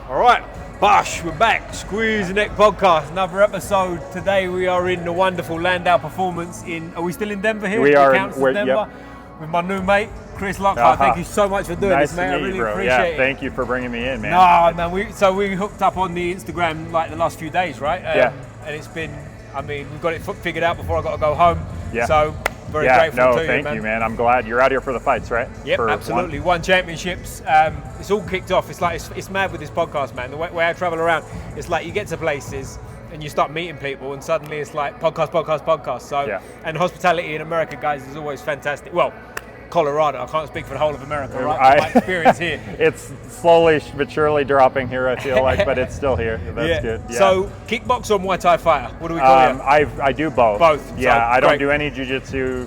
All right, Bosh, we're back. Squeeze the Neck podcast, another episode. Today we are in the wonderful Landow performance are we still in Denver here? We are in Denver. yep. With my new mate, Chris Lockhart. Thank you so much for doing nice this, mate. To meet I really you, bro. appreciate it. Thank you for bringing me in, man. No, man, we hooked up on the Instagram like the last few days, right? Yeah. And it's been, we've got it figured out before I got to go home. Yeah. So very grateful to you, thank you, man. I'm glad you're out here for the fights, right? Yep, absolutely. Won championships. It's all kicked off. It's like it's mad with this podcast, man. The way I travel around, it's like you get to places and you start meeting people, and suddenly it's like podcast. So, and hospitality in America, guys, is always fantastic. Well, Colorado. I can't speak for the whole of America, right? My experience here. It's slowly but surely dropping here, I feel like, but it's still here. That's good. Yeah. So, kickboxer or Muay Thai fighter? What do we call you? I do both. Both. Yeah, so, I don't do any jiu-jitsu,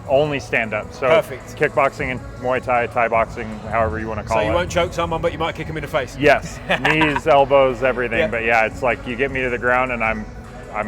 only stand-up. So perfect. Kickboxing and Muay Thai, Thai boxing, however you want to call it. So you won't choke someone, but you might kick them in the face? Yes. Knees, elbows, everything. Yeah. But yeah, it's like you get me to the ground and I'm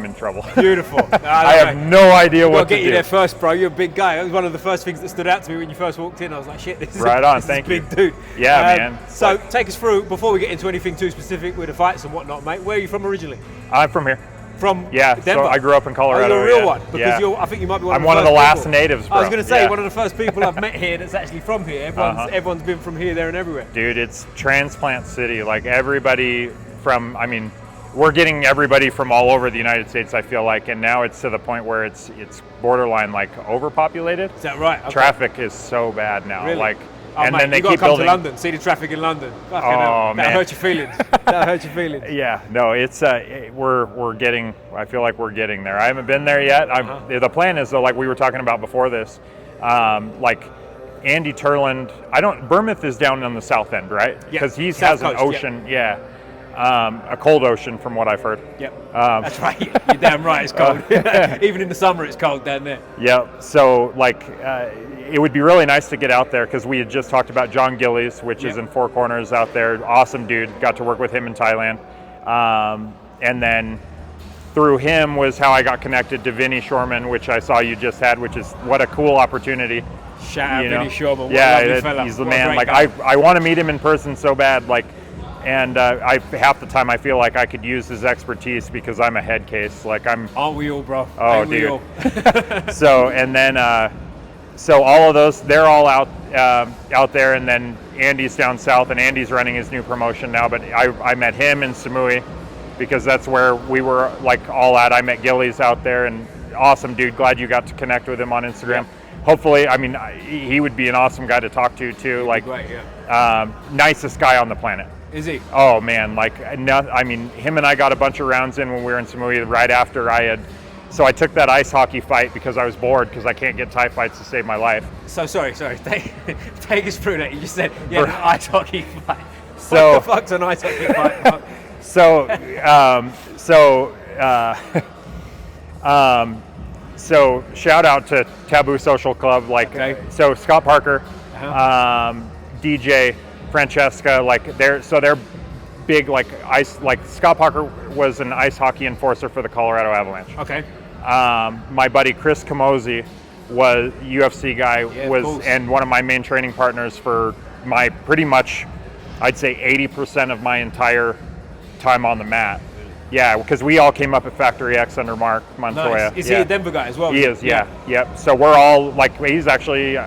in trouble. Beautiful. I have no idea what to do. I'll get you there first, bro. You're a big guy. That was one of the first things that stood out to me when you first walked in. I was like, shit, this is a big dude. Yeah, man. So take us through, before we get into anything too specific with the fights and whatnot, mate, where are you from originally? I'm from here. From Denver? So I grew up in Colorado. Oh, you're a real one? Because I think you might be one of the first I'm one of the last natives, bro. I was going to say, one of the first people I've met here that's actually from here. Everyone's been from here, there, and everywhere. Dude, it's transplant city. Like, everybody from, we're getting everybody from all over the United States, I feel like, and now it's to the point where it's borderline, like, overpopulated. Is that right? Okay. Traffic is so bad now. Really? Like, and then they keep building. To London, see the traffic in London. Man. That'll hurt your feelings. That'll hurt your feelings. Yeah, no, it's we're getting. I feel like we're getting there. I haven't been there yet. The plan is, though, like we were talking about before this, like Andy Turland. Bournemouth is down on the south end, right? Because he has an ocean. Yeah. A cold ocean, from what I've heard. Yep. That's right. You're damn right. It's cold. Even in the summer, it's cold down there. Yep. So, it would be really nice to get out there, because we had just talked about John Gillies, which is in Four Corners out there. Awesome dude. Got to work with him in Thailand. And then through him was how I got connected to Vinny Shorman, which I saw you just had, which is what a cool opportunity. Shout out Vinny Shorman. He's the man. Like, I want to meet him in person so bad. Like, and half the time I feel like I could use his expertise, because I'm a head case. Like, aren't we all, bro? Oh, dude. So, and then, so all of those, they're all out there, and then Andy's down south, and Andy's running his new promotion now. But I met him in Samui, because that's where we were like all at. I met Gillies out there, and awesome dude. Glad you got to connect with him on Instagram. Hopefully, he would be an awesome guy to talk to too. Like, great, nicest guy on the planet. Is he? Oh man, him and I got a bunch of rounds in when we were in Samui right after so I took that ice hockey fight because I was bored, because I can't get Thai fights to save my life. So sorry. Take us through that. You just said, an ice hockey fight. So, what the fuck's an ice hockey fight? So shout out to Taboo Social Club. So Scott Parker, DJ Francesca, they're big, ice. Scott Parker was an ice hockey enforcer for the Colorado Avalanche. Okay. My buddy Chris Camozzi was UFC guy, and one of my main training partners for my pretty much, I'd say 80% of my entire time on the mat. Yeah, because we all came up at Factory X under Mark Montoya. Nice. Is he a Denver guy as well? He is, yeah. Yep. So we're all he's actually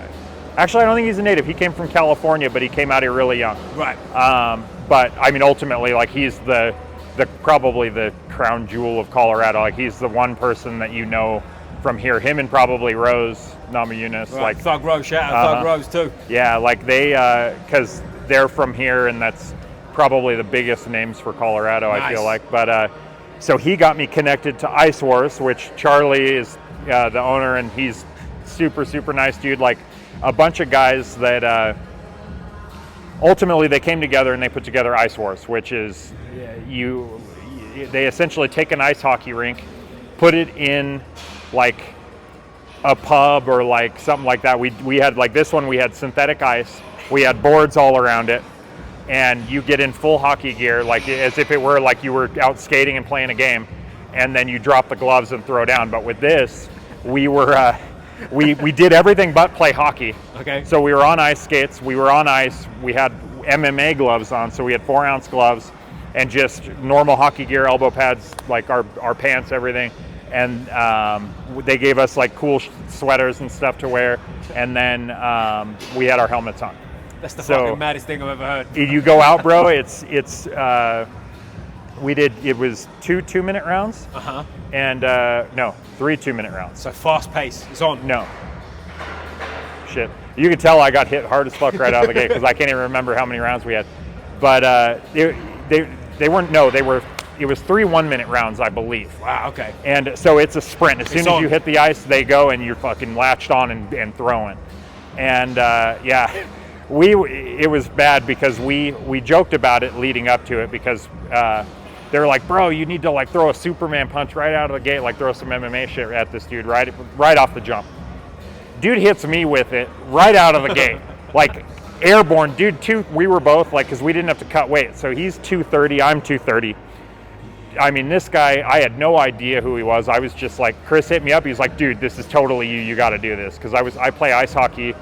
I don't think he's a native. He came from California, but he came out here really young. Right. But ultimately, he's the probably the crown jewel of Colorado. He's the one person that from here. Him and probably Rose Namajunas. Right. Thug Rose, shout out Thug Rose too. Yeah, they because they're from here, and that's probably the biggest names for Colorado. Nice. I feel like. But so he got me connected to Ice Wars, which Charlie is the owner, and he's super, super nice dude. A bunch of guys that ultimately they came together and they put together Ice Wars, which is they essentially take an ice hockey rink, put it in a pub or something like that. We had this one, we had synthetic ice, we had boards all around it, and you get in full hockey gear, as if it were you were out skating and playing a game, and then you drop the gloves and throw down. But with this, we were we did everything but play hockey. Okay. So we were on ice skates, we were on ice, we had MMA gloves on, so we had 4-ounce gloves and just normal hockey gear, elbow pads, like our pants, everything. And they gave us like cool sweaters and stuff to wear, and then we had our helmets on. That's the fucking maddest thing I've ever heard. You go out, bro. It was 2 2-minute rounds. And no, 3 2-minute rounds. So fast pace. It's on. No. Shit. You can tell I got hit hard as fuck right out of the gate because I can't even remember how many rounds we had. But they weren't. No, they were. It was 3 1-minute rounds, I believe. Wow, okay. And so it's a sprint. As soon as you hit the ice, they go, and you're fucking latched on and throwing. And yeah, it was bad because we joked about it leading up to it because they were like, bro, you need to like throw a Superman punch right out of the gate, like throw some MMA shit at this dude right off the jump. Dude hits me with it right out of the gate, like airborne. Dude, we were both like, because we didn't have to cut weight. So he's 230, I'm 230. I mean, this guy, I had no idea who he was. I was just like, Chris hit me up. He's like, dude, this is totally you. You got to do this. Because I play ice hockey,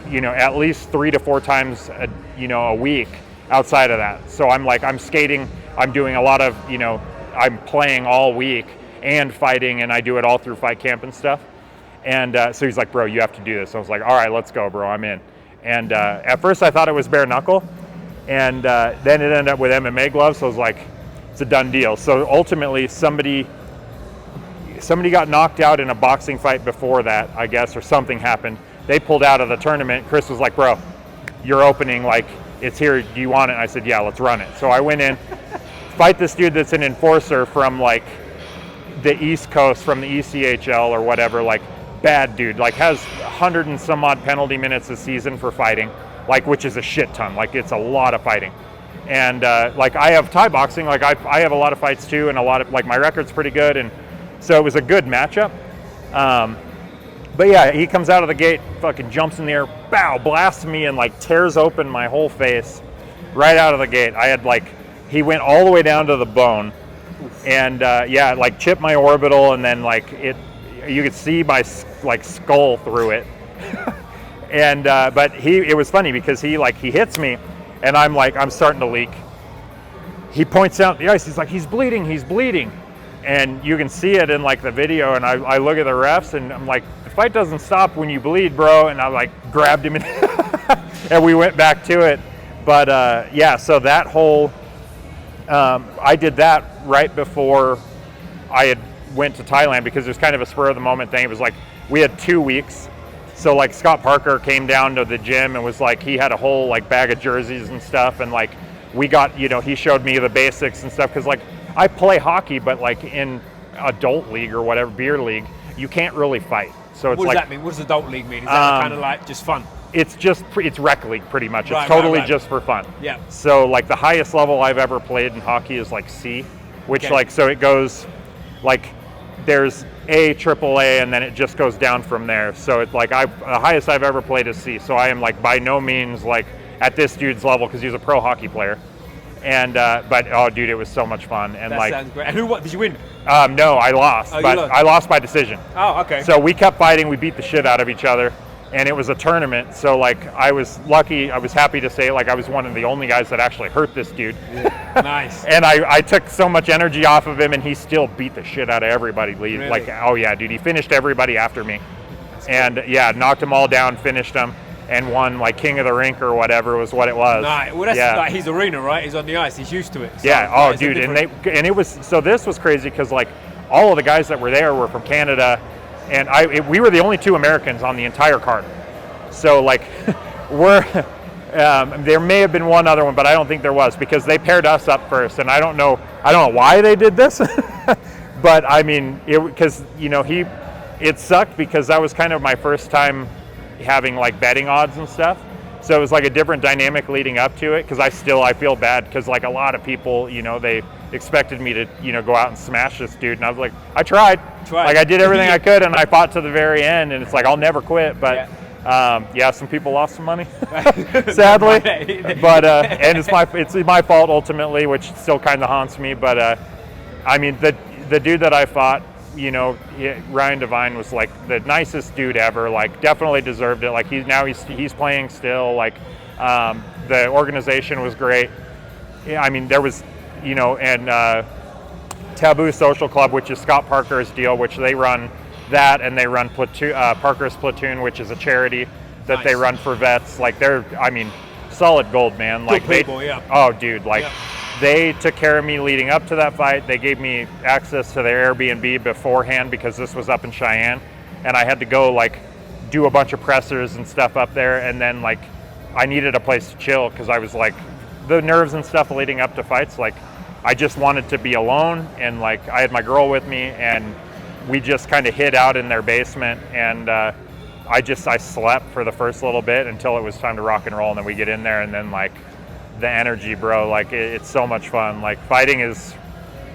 at least 3 to 4 times, a week outside of that. So I'm like, I'm skating. I'm doing a lot of, I'm playing all week and fighting, and I do it all through fight camp and stuff. And so he's like, bro, you have to do this. So I was like, all right, let's go, bro. I'm in. And at first I thought it was bare knuckle. And then it ended up with MMA gloves. So I was like, it's a done deal. So ultimately somebody got knocked out in a boxing fight before that, I guess, or something happened. They pulled out of the tournament. Chris was like, bro, you're opening, like, it's here. Do you want it? And I said, yeah, let's run it. So I went in, fight this dude that's an enforcer from like the East Coast, from the ECHL or whatever, like bad dude, like has 100 and some odd penalty minutes a season for fighting, like, which is a shit ton. Like, it's a lot of fighting. And like, I have Thai boxing, like I have a lot of fights too, and a lot of, like, my record's pretty good, and so it was a good matchup. But yeah, he comes out of the gate, fucking jumps in the air, bow, blasts me, and like tears open my whole face right out of the gate. I had like, he went all the way down to the bone, and yeah, like chipped my orbital, and then like you could see my like skull through it. And but it was funny because he hits me, and I'm starting to leak. He points out the ice. He's like, he's bleeding. And you can see it in like the video, and I look at the refs, and I'm like, the fight doesn't stop when you bleed, bro. And I like grabbed him and we went back to it. But yeah, so that whole, I did that right before I had went to Thailand, because it was kind of a spur of the moment thing. It was like, we had 2 weeks. So like Scott Parker came down to the gym and was like, he had a whole like bag of jerseys and stuff. And like, we got, he showed me the basics and stuff. Cause like, I play hockey, but like in adult league or whatever, beer league, you can't really fight. So it's what like, does that mean? What does adult league mean? Is that kind of like just fun? It's just, it's rec league pretty much. It's totally just for fun. Yeah. So like the highest level I've ever played in hockey is like C, which like, so it goes like, there's A, AAA, and then it just goes down from there. So it's like, the highest I've ever played is C. So I am like by no means like at this dude's level, because he's a pro hockey player. And but oh, dude, it was so much fun. And that sounds great. And what did you win? No, I lost. But I lost by decision. Oh, okay. So we kept fighting. We beat the shit out of each other, and it was a tournament. So like, I was lucky. I was happy to say, like, I was one of the only guys that actually hurt this dude. Yeah. Nice. And I took so much energy off of him, and he still beat the shit out of everybody. Really? Like, oh yeah, dude, he finished everybody after me. That's and cool. Yeah, knocked them all down, finished them. And won like king of the rink or whatever was what it was. Nice. Well, that's like his arena, right? He's on the ice. He's used to it. So, yeah. Oh, dude. And it was, so this was crazy because like all of the guys that were there were from Canada, and we were the only 2 Americans on the entire card. So like there may have been one other one, but I don't think there was, because they paired us up first, and I don't know why they did this, but I mean, because it sucked because that was kind of my first time having like betting odds and stuff, so it was like a different dynamic leading up to it, because I feel bad because like a lot of people, they expected me to go out and smash this dude, and I was like, I tried. Like, I did everything I could, and I fought to the very end, and it's like, I'll never quit. But yeah, some people lost some money sadly, but and it's my fault ultimately, which still kind of haunts me. But I mean, the dude that I fought, Ryan Devine was like the nicest dude ever, like definitely deserved it. Like he's playing still, like the organization was great. Yeah, I mean, there was, and Taboo Social Club, which is Scott Parker's deal, which they run that, and they run Parker's Platoon, which is a charity that they run for vets. Like, they're, solid gold, man. Like, good people, yeah. Oh, dude, they took care of me leading up to that fight. They gave me access to their Airbnb beforehand because this was up in Cheyenne, and I had to go do a bunch of pressers and stuff up there, and then I needed a place to chill because I was the nerves and stuff leading up to fights. I just wanted to be alone, and I had my girl with me, and we just kind of hid out in their basement, and I slept for the first little bit until it was time to rock and roll, and then we get in there, and then the energy, bro, it's so much fun. Fighting is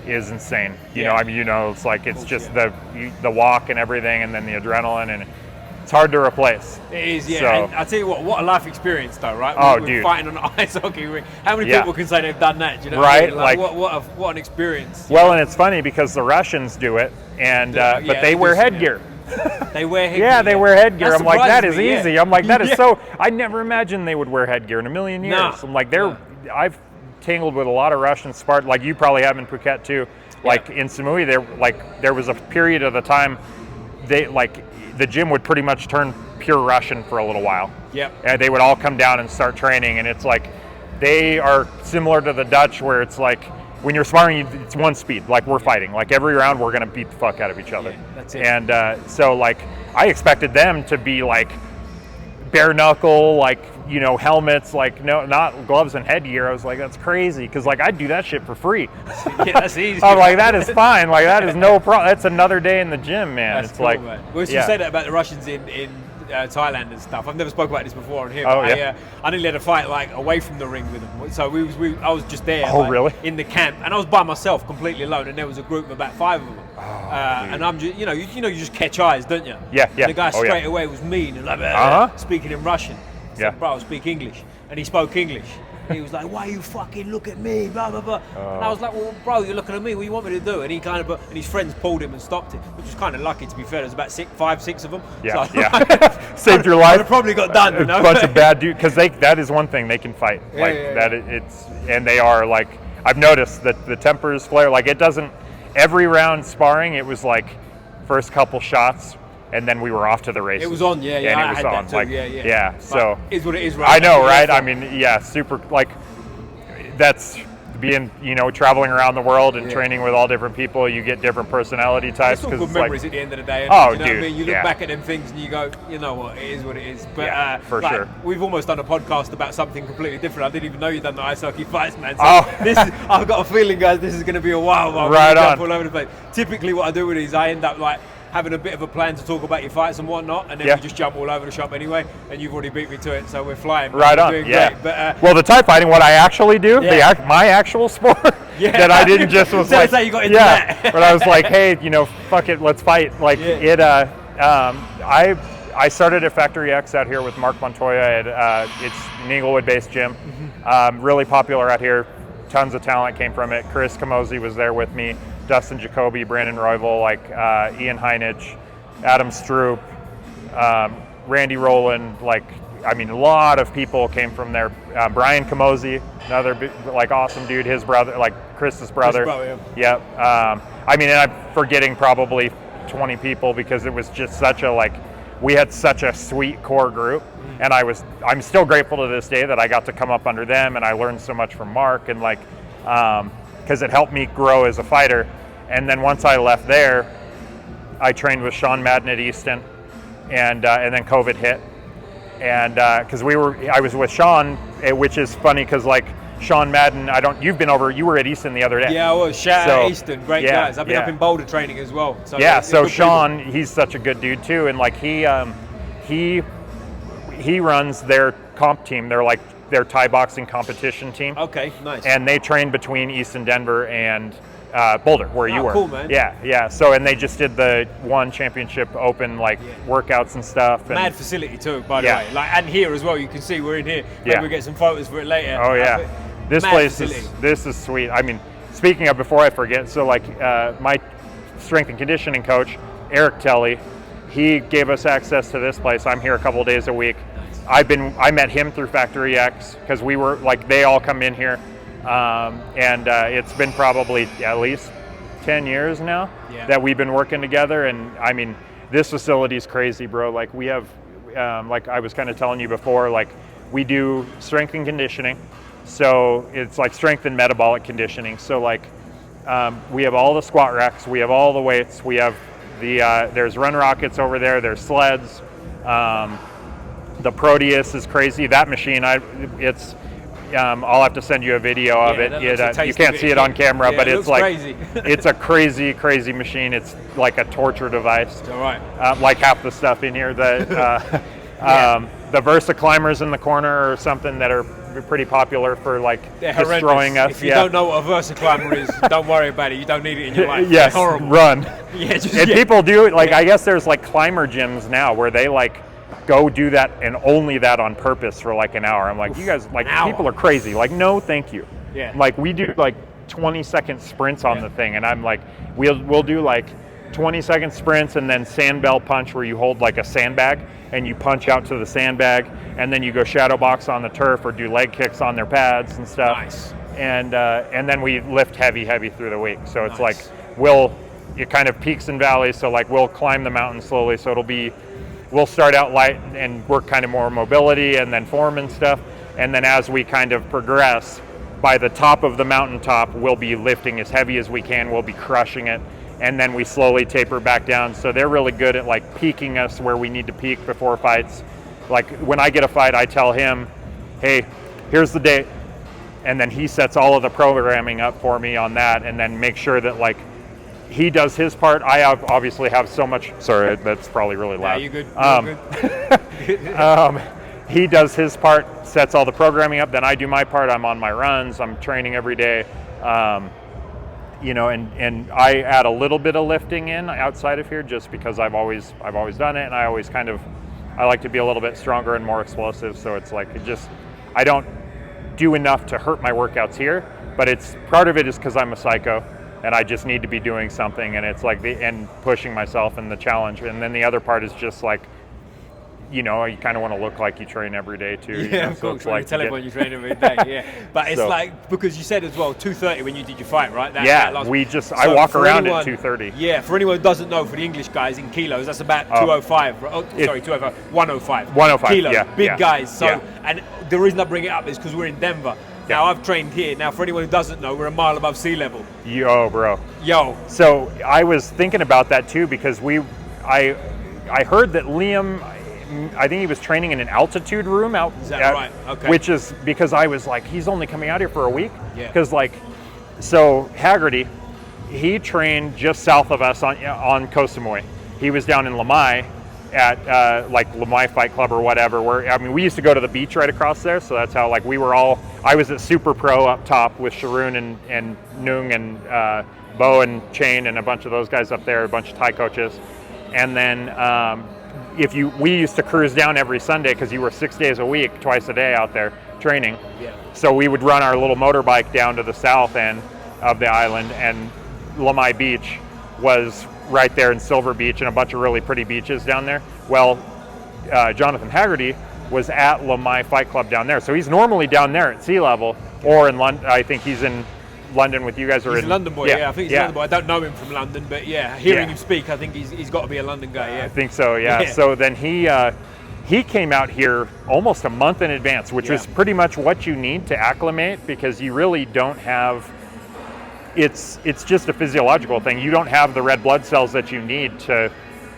insane. You know, it's it's just the walk and everything, and then the adrenaline, and it's hard to replace. It is, yeah. So, and I'll tell you what a life experience though, right? Oh, we're dude. Fighting on an ice hockey rink. How many people can say they've done that? Do you know right? what I mean? What an experience. Well, and it's funny because the Russians do it, and but they wear headgear. They wear headgear. Yeah, they wear headgear. I'm that is me, easy. I'm that is so. I never imagined they would wear headgear in a million years. No. I've tangled with a lot of Russian Spartans, you probably have in Phuket too. In Samui, there was a period of the time the gym would pretty much turn pure Russian for a little while. Yep. And they would all come down and start training, and it's they are similar to the Dutch, where it's when you're sparring, it's one speed. We're fighting. Every round, we're gonna beat the fuck out of each other. Yeah, that's it. And so I expected them to be bare knuckle, helmets, no, not gloves and headgear. I was that's crazy, because I'd do that shit for free. Yeah, that's easy. I'm that is fine. That is no problem. That's another day in the gym, man. That's it's cool, man. We used to say that about the Russians in Thailand and stuff. I've never spoke about this before on here. Oh, but yeah. I nearly had a fight away from the ring with them. So I was just there. Oh, really? In the camp, and I was by myself, completely alone, and there was a group of about 5 of them. And I'm just, you just catch eyes, don't you? Yeah, yeah. And the guy straight away was mean and speaking in Russian. I said, bro, I speak English, and he spoke English. And he was why you fucking look at me, blah blah blah. And I was well, bro, you're looking at me. What do you want me to do? And he and his friends pulled him and stopped him, which was kind of lucky, to be fair. There's about 5, 6 of them. Yeah, so yeah. Saved your life. I'd have probably got done. A bunch of bad dudes, because that is one thing they can fight. It's and they are I've noticed that the tempers flare. It doesn't. Every round sparring, it was first couple shots, and then we were off to the races. It was on, yeah. And it was I on, had that too, yeah. yeah. So is what it is, right? I know, right? I mean, yeah, super. That's being, traveling around the world and training with all different people. You get different personality types. It's all good memories at the end of the day. Oh, you know dude, what I mean? You look back at them things and you go, you know what? It is what it is. But for sure. We've almost done a podcast about something completely different. I didn't even know you'd done the ice hockey fights, man. So I've got a feeling, guys, this is going to be a wild one. Right on. All over the place. Typically, what I do with these, I end up having a bit of a plan to talk about your fights and whatnot, and then we just jump all over the shop anyway, and you've already beat me to it, so we're flying. Right on, doing yeah. Great. But, well, the Thai fighting, what I actually do, my actual sport, that I didn't just was That's how you got into that. But I was hey, fuck it, let's fight. I started at Factory X out here with Mark Montoya. It's an Inglewood-based gym, really popular out here. Tons of talent came from it. Chris Camozzi was there with me. Dustin Jacoby, Brandon Royval, Ian Heinich, Adam Stroop, Randy Rowland, a lot of people came from there. Brian Camozzi, another awesome dude, his brother, Chris's brother. Yep. And I'm forgetting probably 20 people, because it was just such we had such a sweet core group, and I'm still grateful to this day that I got to come up under them, and I learned so much from Mark, and because it helped me grow as a fighter. And then once I left there, I trained with Sean Madden at Easton, and then COVID hit, and because I was with Sean, which is funny because Sean Madden, you were at Easton the other day. Yeah, I was. Shout out Easton, great guys. I've been up in Boulder training as well. So Sean, he's such a good dude too, and he runs their comp team. They're their Thai boxing competition team. Okay, nice. And they train between Easton, Denver, and Boulder, where you were. Cool, man. Yeah. So, and they just did the one championship open workouts and stuff. And mad facility too, by the way. And here as well, you can see we're in here. Maybe we'll get some photos for it later. Oh yeah, this place facility. this is sweet. Speaking of, before I forget, so my strength and conditioning coach, Eric Telly, he gave us access to this place. I'm here a couple of days a week. I met him through Factory X because we were like, they all come in here. And it's been probably at least 10 years now that we've been working together. And I mean, this facility is crazy, bro. Like we have, like I was kind of telling you before, like we do strength and conditioning. So it's like strength and metabolic conditioning. So like we have all the squat racks, we have all the weights, we have there's run rockets over there, there's sleds. The Proteus is crazy. That machine, I'll have to send you a video of it. You can't see it on camera, but it's like crazy. It's a crazy machine. It's like a torture device. All right. Like half the stuff in here. The Versa climbers in the corner or something that are pretty popular for like destroying us. If you don't know what a Versa climber is, don't worry about it. You don't need it in your life. Yes, horrible. Run. People do it. Like I guess there's like climber gyms now where they like go do that and only that on purpose for like an hour. I'm like, you guys, like people are crazy. Like, no, thank you. Yeah. Like we do like 20-second sprints on the thing, and I'm like, we'll do like 20-second sprints and then sandbell punch where you hold like a sandbag and you punch out to the sandbag, and then you go shadow box on the turf or do leg kicks on their pads and stuff. Nice. And then we lift heavy like through the week. So it's nice. Like it kind of peaks and valleys. So like we'll climb the mountain slowly. So we'll start out light and work kind of more mobility and then form and stuff. And then as we kind of progress, by the top of the mountaintop, we'll be lifting as heavy as we can. We'll be crushing it. And then we slowly taper back down. So they're really good at like peaking us where we need to peak before fights. Like when I get a fight, I tell him, hey, here's the date. And then he sets all of the programming up for me on that, and then make sure that like he does his part. I obviously have so much. Sorry, that's probably really loud. Yeah, you're good. He does his part, sets all the programming up. Then I do my part. I'm on my runs. I'm training every day. You know, and I add a little bit of lifting in outside of here just because I've always done it, and I always I like to be a little bit stronger and more explosive. So it's like I don't do enough to hurt my workouts here, but it's part of it is because I'm a psycho. And I just need to be doing something, and it's like and pushing myself and the challenge. And then the other part is just like, you know, you kind of want to look like you train every day too. Yeah, know? of so course. it's like Tell everyone you train every day. Yeah, but it's like because you said as well 2:30 when you did your fight, right? I walk around at 2:30. Yeah, for anyone who doesn't know, for the English guys in kilos, that's about 205. 205, 105. 105 kilos, big yeah. guys. So, yeah. And the reason I bring it up is because we're in Denver. Now, I've trained here. Now, for anyone who doesn't know, we're a mile above sea level. Yo, bro. Yo. So I was thinking about that too because I heard that Liam, I think he was training in an altitude room out. Is that right? Okay. Which is because I was like, he's only coming out here for a week. Yeah. Because like, so Haggerty, he trained just south of us on Koh Samui. He was down in Lamai at like Lamai Fight Club or whatever, where we used to go to the beach right across there, so that's how like I was at Superpro up top with Sharoon and Nung and Bo and Chain and a bunch of those guys up there, a bunch of Thai coaches. And then we used to cruise down every Sunday because you were 6 days a week, twice a day out there training. Yeah. So we would run our little motorbike down to the south end of the island, and Lamai Beach was right there in Silver Beach and a bunch of really pretty beaches down there. Well, Jonathan Haggerty was at Lamai Fight Club down there. So he's normally down there at sea level or in London. I think he's in London with you guys. He's a London boy, I think he's a London boy. I don't know him from London, but hearing him speak, I think he's got to be a London guy, yeah. I think so, yeah. So then he came out here almost a month in advance, which was pretty much what you need to acclimate because you really don't have... It's just a physiological thing. You don't have the red blood cells that you need to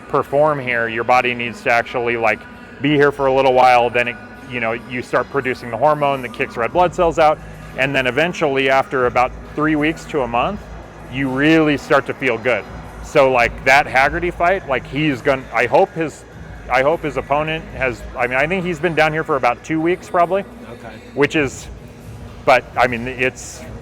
perform here. Your body needs to actually like be here for a little while. Then you start producing the hormone that kicks red blood cells out, and then eventually, after about 3 weeks to a month, you really start to feel good. So like that Haggerty fight, like I hope his opponent has. I think he's been down here for about 2 weeks probably. Okay. But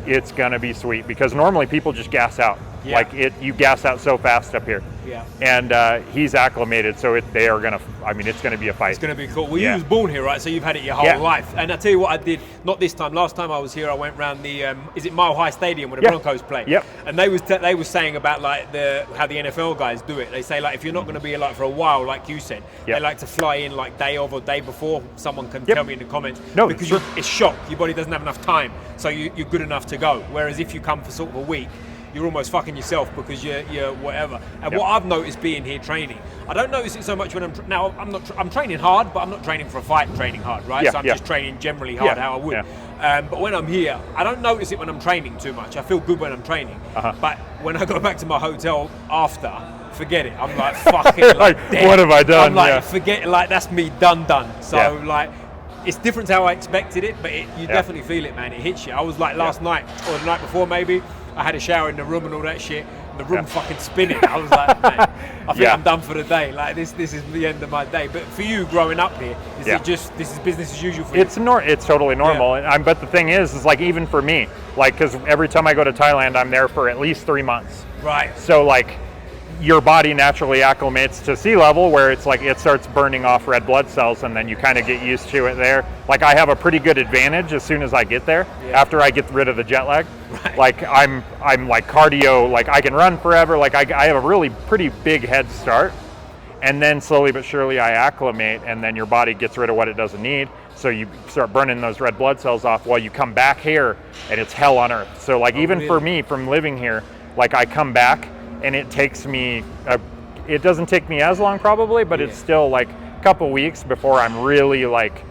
it's gonna be sweet because normally people just gas out. Yeah. Like you gas out so fast up here. Yeah. And he's acclimated, so it's going to be a fight. It's going to be cool. Well, you was born here, right? So you've had it your whole life. And I tell you what I did, not this time. Last time I was here, I went around the, is it Mile High Stadium where the Broncos play? Yep. And they was saying about like how the NFL guys do it. They say like if you're not going to be here like for a while, like you said, they like to fly in like day of or day before. Someone can tell me in the comments. No, because it's shock. Your body doesn't have enough time, so you're good enough to go. Whereas if you come for sort of a week, you're almost fucking yourself because you're whatever. And what I've noticed being here training, I don't notice it so much when I'm training hard, but I'm not training for a fight, training hard, right? So I'm just training generally hard how I would. Yeah. But when I'm here, I don't notice it when I'm training too much. I feel good when I'm training. But when I go back to my hotel after, forget it. I'm like, fucking like what have I done? I'm like, forget it, like that's me done. So like, it's different to how I expected it, but you definitely feel it, man. It hits you. I was like last night or the night before maybe, I had a shower in the room and all that shit, and the room fucking spinning. I was like, man, I think I'm done for the day. Like this is the end of my day. But for you growing up here, is it just, this is business as usual for you? It's totally normal. And but the thing is like even for me, like because every time I go to Thailand, I'm there for at least 3 months. Right. So like your body naturally acclimates to sea level where it's like it starts burning off red blood cells and then you kind of get used to it there. Like I have a pretty good advantage as soon as I get there after I get rid of the jet lag. Right. Like I'm like cardio, like I can run forever. Like I have a really pretty big head start, and then slowly but surely I acclimate, and then your body gets rid of what it doesn't need. So you start burning those red blood cells off while you come back here and it's hell on earth. So like even for me from living here, like I come back and it takes me, it doesn't take me as long probably, but it's still like a couple weeks before I'm really like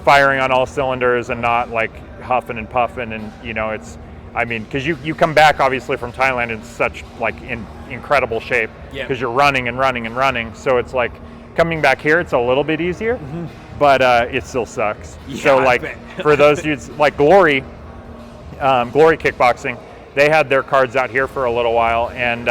firing on all cylinders and not like huffing and puffing. And it's, I mean, because you come back obviously from Thailand in such like in incredible shape because you're running and running and running. So it's like coming back here, it's a little bit easier, but it still sucks. So like for those dudes like Glory Kickboxing, they had their cards out here for a little while, and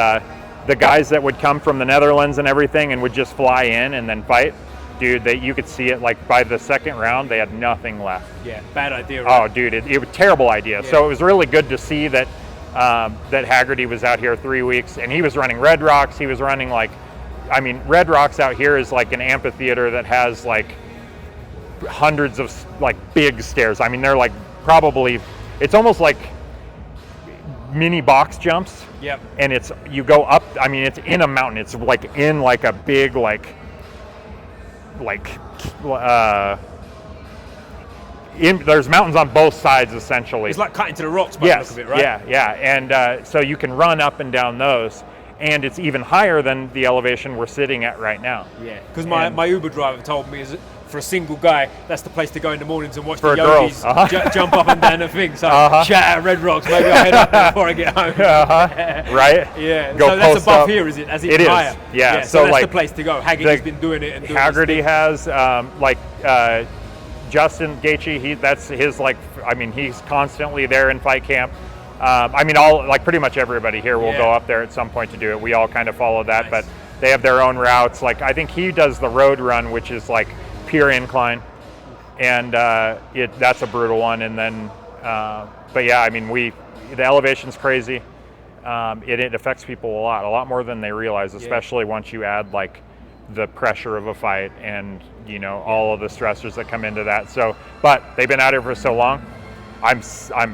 the guys that would come from the Netherlands and everything and would just fly in and then fight, dude, you could see it like by the second round, they had nothing left. Yeah, bad idea. Right? Oh, dude, it was a terrible idea. Yeah. So it was really good to see that that Haggerty was out here 3 weeks, and he was running Red Rocks. He was running like, I mean, Red Rocks out here is like an amphitheater that has like hundreds of like big stairs. I mean, they're like probably, it's almost like mini box jumps. Yep. And you go up, I mean, it's in a mountain. It's like in like a big there's mountains on both sides essentially. It's like cut into the rocks by the look of it, right? Yeah. And so you can run up and down those, and it's even higher than the elevation we're sitting at right now. Yeah, because my Uber driver told me for a single guy, that's the place to go in the mornings and watch the yogis jump up and down the thing. So shout out Red Rocks, maybe I'll head up there before I get home. Right? Yeah. So that's above here, is it? As it is. Higher? Yeah. So that's the place to go. Haggerty's been doing it. And Haggerty has Justin Gaethje. That's his like. I mean, he's constantly there in fight camp. I mean, pretty much everybody here will go up there at some point to do it. We all kind of follow that, but they have their own routes. Like I think he does the road run, which is like pure incline, and that's a brutal one. And then, but yeah, I mean, the elevation's crazy. It affects people a lot more than they realize, especially once you add like the pressure of a fight and all of the stressors that come into that. So, but they've been out here for so long. I'm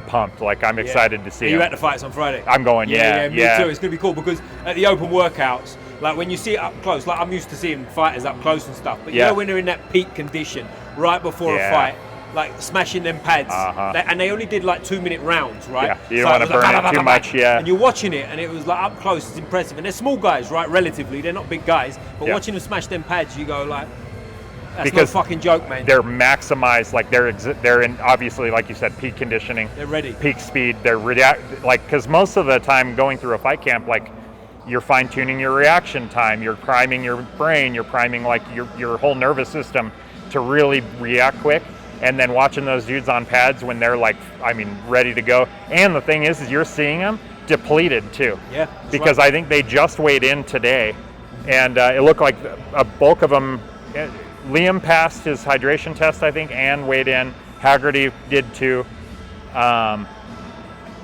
pumped. Like I'm excited to see. Are you at the fights on Friday? I'm going. Yeah. Me too. It's gonna be cool because at the open workouts, like when you see it up close, like I'm used to seeing fighters up close and stuff. But you know when they're in that peak condition right before a fight, like smashing them pads, and they only did like 2-minute rounds, right? Yeah. You don't want to burn it too much. Yeah. And you're watching it, and it was like up close. It's impressive, and they're small guys, right? Relatively, they're not big guys, but watching them smash them pads, you go like. That's because no fucking joke, man. They're maximized, like they're in obviously, like you said, peak conditioning. They're ready. Peak speed. They're because most of the time going through a fight camp, like you're fine tuning your reaction time, you're priming your brain, you're priming like your whole nervous system to really react quick. And then watching those dudes on pads when they're like, I mean, ready to go. And the thing is you're seeing them depleted too. Yeah. Because I think they just weighed in today, and it looked like a bulk of them. Liam passed his hydration test, I think, and weighed in. Haggerty did too. Now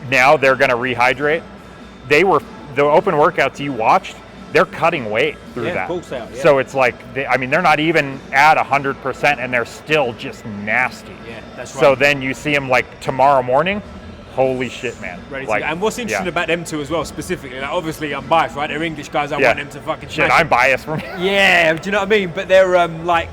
they're going to rehydrate. the open workouts you watched, they're cutting weight through that. Of course they are, yeah. So it's like, they're not even at 100% and they're still just nasty. Yeah, that's right. So then you see them like tomorrow morning, holy shit, man. Ready to go. And what's interesting about them two as well, specifically, like obviously I'm biased, right? They're English guys, I want them to fucking shit, I'm biased from Yeah, do you know what I mean? But they're like,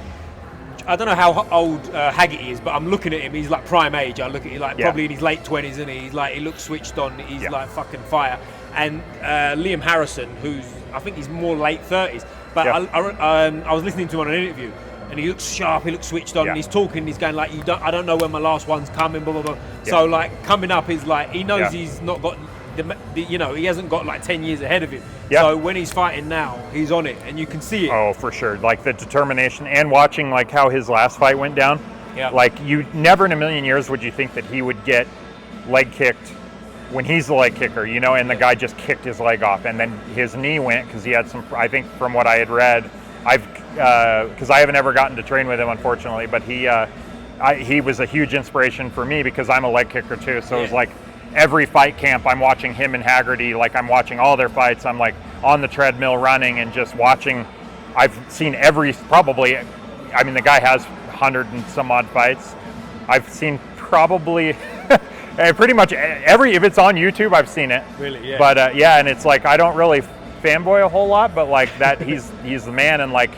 I don't know how old Haggett is, but I'm looking at him, he's like prime age. I look at him like probably in his late 20s, and he's like, he looks switched on, he's like fucking fire. And Liam Harrison, who's, I think he's more late 30s, but I was listening to him on an interview, and he looks sharp, he looks switched on, and he's talking, he's going like, I don't know when my last one's coming, blah, blah, blah. So like, coming up is like, he knows he's not got, he hasn't got like 10 years ahead of him. So when he's fighting now, he's on it, and you can see it. Oh, for sure. Like the determination, and watching like how his last fight went down. Yeah. Like, you never in a million years would you think that he would get leg kicked when he's the leg kicker, and the guy just kicked his leg off, and then his knee went because he had some, I think from what I had read, because I haven't ever gotten to train with him, unfortunately, but he was a huge inspiration for me because I'm a leg kicker too. So it was like every fight camp I'm watching him and Haggerty, like I'm watching all their fights. I'm like on the treadmill running and just watching. I've seen the guy has 100 and some odd fights. I've seen probably pretty much if it's on YouTube, I've seen it. Really, yeah. But and it's like, I don't really fanboy a whole lot, but like that, he's the man, and like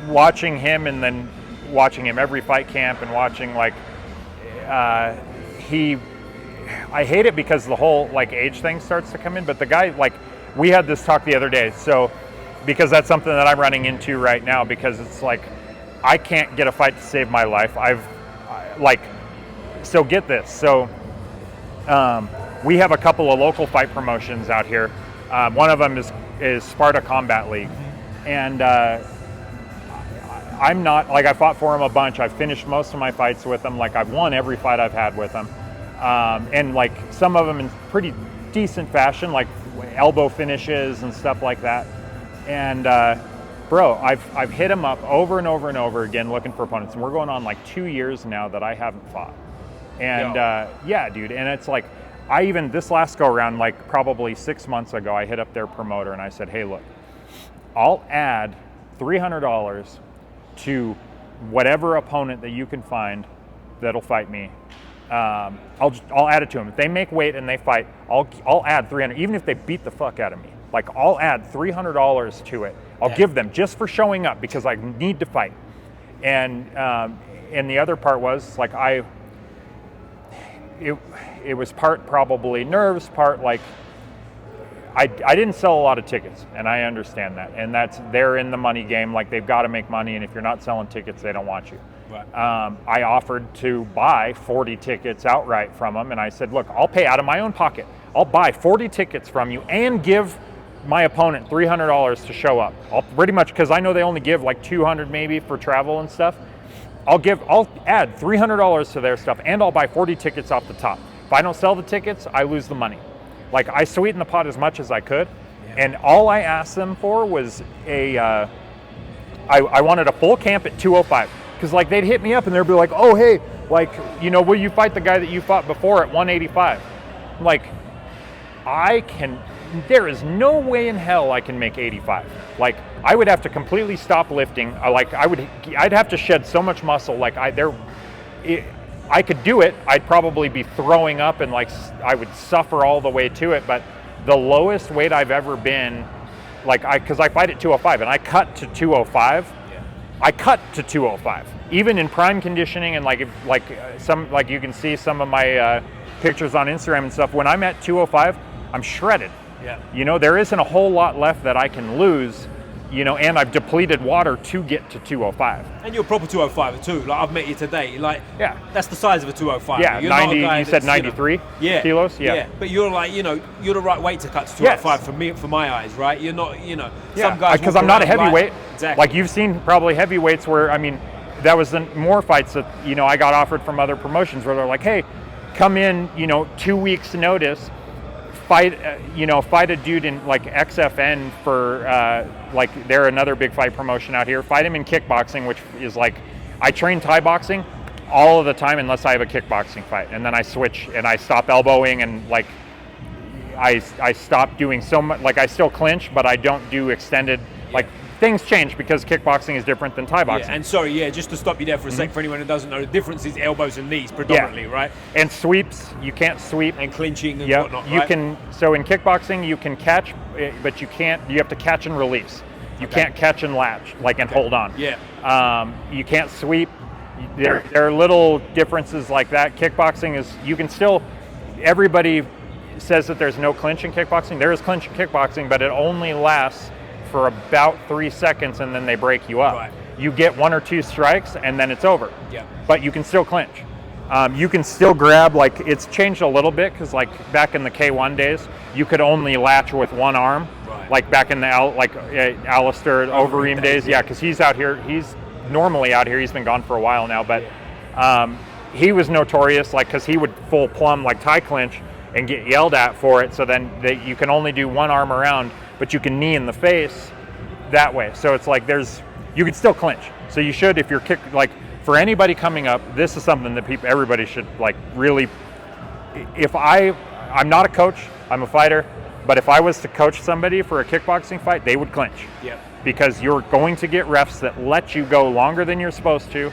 watching him, and then watching him every fight camp, and watching like I hate it because the whole like age thing starts to come in, but the guy, like, we had this talk the other day, so because that's something that I'm running into right now, because it's like I can't get a fight to save my life. So get this. So we have a couple of local fight promotions out here. One of them is Sparta Combat League. And I'm not, like, I fought for him a bunch. I've finished most of my fights with them. Like, I've won every fight I've had with them. And like some of them in pretty decent fashion, like elbow finishes and stuff like that. And bro, I've hit him up over and over and over again looking for opponents, and we're going on like 2 years now that I haven't fought. And dude, and it's like, this last go around, like probably 6 months ago, I hit up their promoter and I said, hey, look, I'll add $300 to whatever opponent that you can find that'll fight me. I'll add it to them. If they make weight and they fight, I'll add $300, even if they beat the fuck out of me. Like, I'll add $300 to it. I'll give them just for showing up because I need to fight. And the other part was like, it was part probably nerves, part like I didn't sell a lot of tickets, and I understand that. And they're in the money game, like they've got to make money, and if you're not selling tickets, they don't want you. Right. I offered to buy 40 tickets outright from them, and I said, look, I'll pay out of my own pocket. I'll buy 40 tickets from you and give my opponent $300 to show up. I'll pretty much, because I know they only give like $200 maybe for travel and stuff. I'll add $300 to their stuff, and I'll buy 40 tickets off the top. If I don't sell the tickets, I lose the money. Like, I sweetened the pot as much as I could, and all I asked them for was I wanted a full camp at 205, because like they'd hit me up and they'd be like, oh hey, like, will you fight the guy that you fought before at 185? I'm like, there is no way in hell I can make 85. Like, I would have to completely stop lifting. I'd have to shed so much muscle. Like, I could do it. I'd probably be throwing up, and like I would suffer all the way to it. But the lowest weight I've ever been, because I fight at 205 and I cut to 205. Yeah. I cut to 205, even in prime conditioning, and you can see some of my pictures on Instagram and stuff. When I'm at 205, I'm shredded. Yeah. There isn't a whole lot left that I can lose. And I've depleted water to get to 205. And you're proper 205 too. Like, I've met you today. Like, that's the size of a 205. Yeah, you're 90. You said 93 kilos. Yeah. But you're like, you're the right weight to cut to 205 for me, for my eyes, right? You're not, some guys. Because I'm not a heavyweight. Exactly. Like, you've seen probably heavyweights where, that was more fights that I got offered from other promotions where they're like, hey, come in, 2 weeks notice. Fight a dude in like XFN for they're another big fight promotion out here. Fight him in kickboxing, which is like, I train Thai boxing all of the time unless I have a kickboxing fight, and then I switch and I stop elbowing and like I stopped doing so much. Like I still clinch, but I don't do extended. Like things change because kickboxing is different than Thai boxing. Yeah, and sorry, just to stop you there for a sec, for anyone who doesn't know, the difference is elbows and knees predominantly, right? And sweeps, you can't sweep. And clinching and whatnot, you right? can. So in kickboxing, you can catch, but you can't. You have to catch and release. You can't catch and latch, and hold on. Yeah. You can't sweep. There are little differences like that. Kickboxing is, you can still, everybody says that there's no clinch in kickboxing. There is clinch in kickboxing, but it only lasts for about 3 seconds and then they break you up. Right. You get 1 or 2 strikes and then it's over. Yeah. But you can still clinch. You can still grab, it's changed a little bit because back in the K1 days, you could only latch with one arm. Right. Like back in the Alistair Overeem days. Yeah, because he's out here, he's normally out here, he's been gone for a while now, but he was notorious because he would full plumb Thai clinch and get yelled at for it. So then you can only do one arm around, but you can knee in the face that way. So it's you can still clinch. So you should, if you're for anybody coming up, this is something that everybody should really. I'm not a coach, I'm a fighter, but if I was to coach somebody for a kickboxing fight, they would clinch. Yeah. Because you're going to get refs that let you go longer than you're supposed to.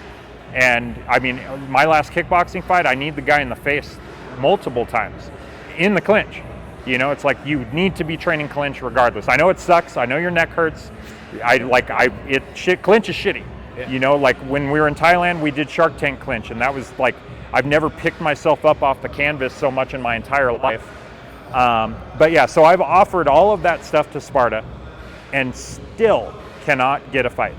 And I mean, my last kickboxing fight, I need the guy in the face multiple times in the clinch. It's you need to be training clinch regardless. I know it sucks. I know your neck hurts. Clinch is shitty. Yeah. When we were in Thailand, we did Shark Tank clinch, and that was I've never picked myself up off the canvas so much in my entire life. But yeah, so I've offered all of that stuff to Sparta and still cannot get a fight.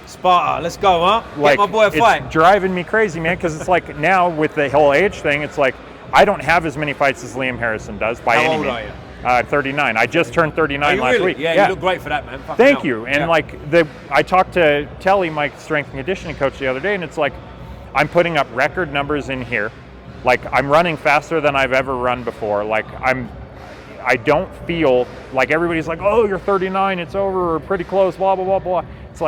Sparta, let's go, huh? Get my boy a fight. It's driving me crazy, man, because it's now with the whole age thing, it's I don't have as many fights as Liam Harrison does by any means. How old are you? 39. I just turned 39 last week. Yeah, you look great for that, man. Thank you. And I talked to Telly, my strength and conditioning coach, the other day, and it's I'm putting up record numbers in here. I'm running faster than I've ever run before. I don't feel everybody's oh, you're 39, it's over, or pretty close, blah, blah, blah, blah. It's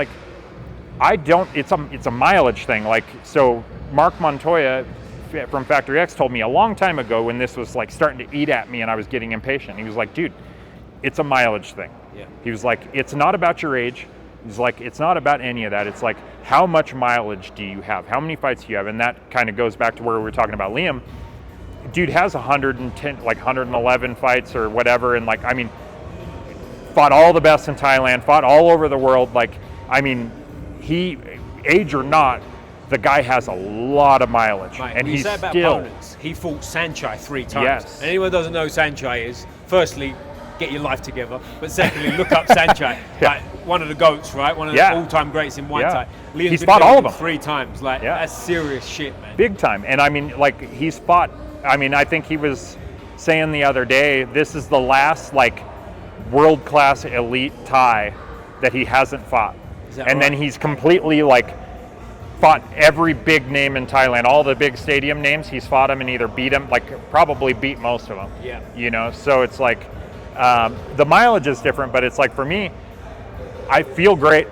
I don't, it's a mileage thing. So Mark Montoya from Factory X told me a long time ago when this was starting to eat at me and I was getting impatient. He was dude, it's a mileage thing. Yeah. He was it's not about your age. He's it's not about any of that. It's how much mileage do you have? How many fights do you have? And that kind of goes back to where we were talking about Liam. Dude has 110, 111 fights or whatever. And fought all the best in Thailand, fought all over the world. He, age or not, the guy has a lot of mileage. Mate, and he's still. Opponents, he fought Sanchai 3 times. Yes. And anyone who doesn't know who Sanchai is, firstly, get your life together. But secondly, look up Sanchai. One of the GOATs, right? One of the all-time greats in Muay Thai. He's fought all of them 3 times. That's serious shit, man. Big time. And he's fought. I think he was saying the other day, this is the last world-class elite Thai that he hasn't fought. And then he's completely fought every big name in Thailand, all the big stadium names. He's fought them and either beat them, probably beat most of them. Yeah. So it's the mileage is different, but it's for me, I feel great.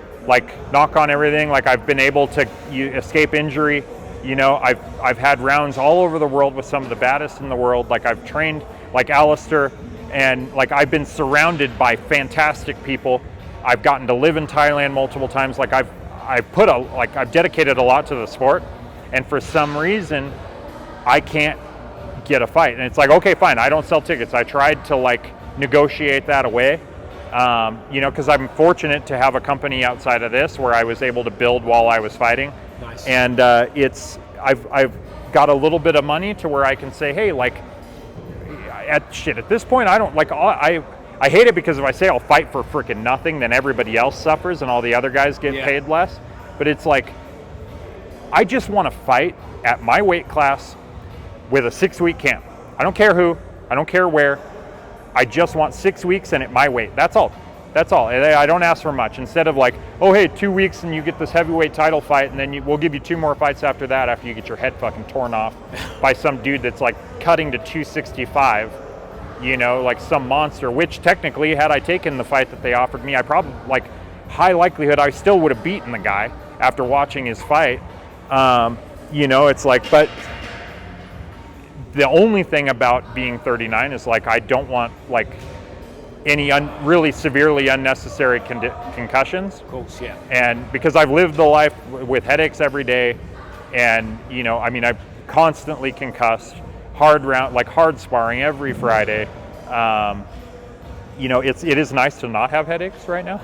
Knock on everything. I've been able to escape injury. I've had rounds all over the world with some of the baddest in the world. I've trained Alistair, and I've been surrounded by fantastic people. I've gotten to live in Thailand multiple times. I've dedicated a lot to the sport, and for some reason, I can't get a fight. And it's okay, fine. I don't sell tickets. I tried to negotiate that away, because I'm fortunate to have a company outside of this where I was able to build while I was fighting. Nice. And I've got a little bit of money to where I can say, hey, at this point, I don't I hate it because if I say I'll fight for freaking nothing, then everybody else suffers and all the other guys get paid less. But it's I just want to fight at my weight class with a 6-week camp. I don't care who, I don't care where. I just want 6 weeks and at my weight. That's all. I don't ask for much. Instead of oh, hey, 2 weeks and you get this heavyweight title fight, and then we'll give you 2 more fights after that after you get your head fucking torn off by some dude that's cutting to 265. Some monster, which technically, had I taken the fight that they offered me, I probably, high likelihood, I still would have beaten the guy after watching his fight. But the only thing about being 39 is like I don't want like any really severely unnecessary concussions. Of course, yeah. And because I've lived the life with headaches every day, and you know, I mean, I'm constantly concussed, hard sparring every Friday. You know, it is nice to not have headaches right now.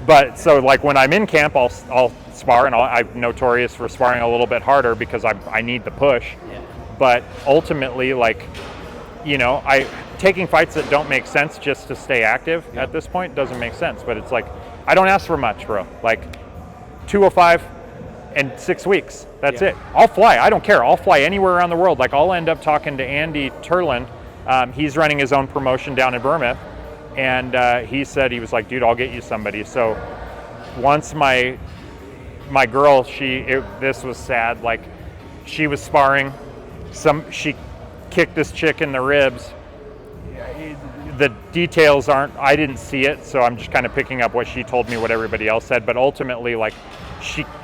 But so like when I'm in camp, I'll spar, and I'm notorious for sparring a little bit harder because I need the push. Yeah. But ultimately, like, you know, taking fights that don't make sense just to stay active at this point doesn't make sense. But it's like, I don't ask for much, bro. Like 205 and 6 weeks. That's it. I'll fly. I don't care. I'll fly anywhere around the world. Like I'll end up talking to Andy Turland. He's running his own promotion down in Bournemouth. And he said, he was like, dude, I'll get you somebody. So once my girl, this was sad. Like she was sparring. She kicked this chick in the ribs. The details I didn't see it, so I'm just kind of picking up what she told me, what everybody else said. But ultimately, like,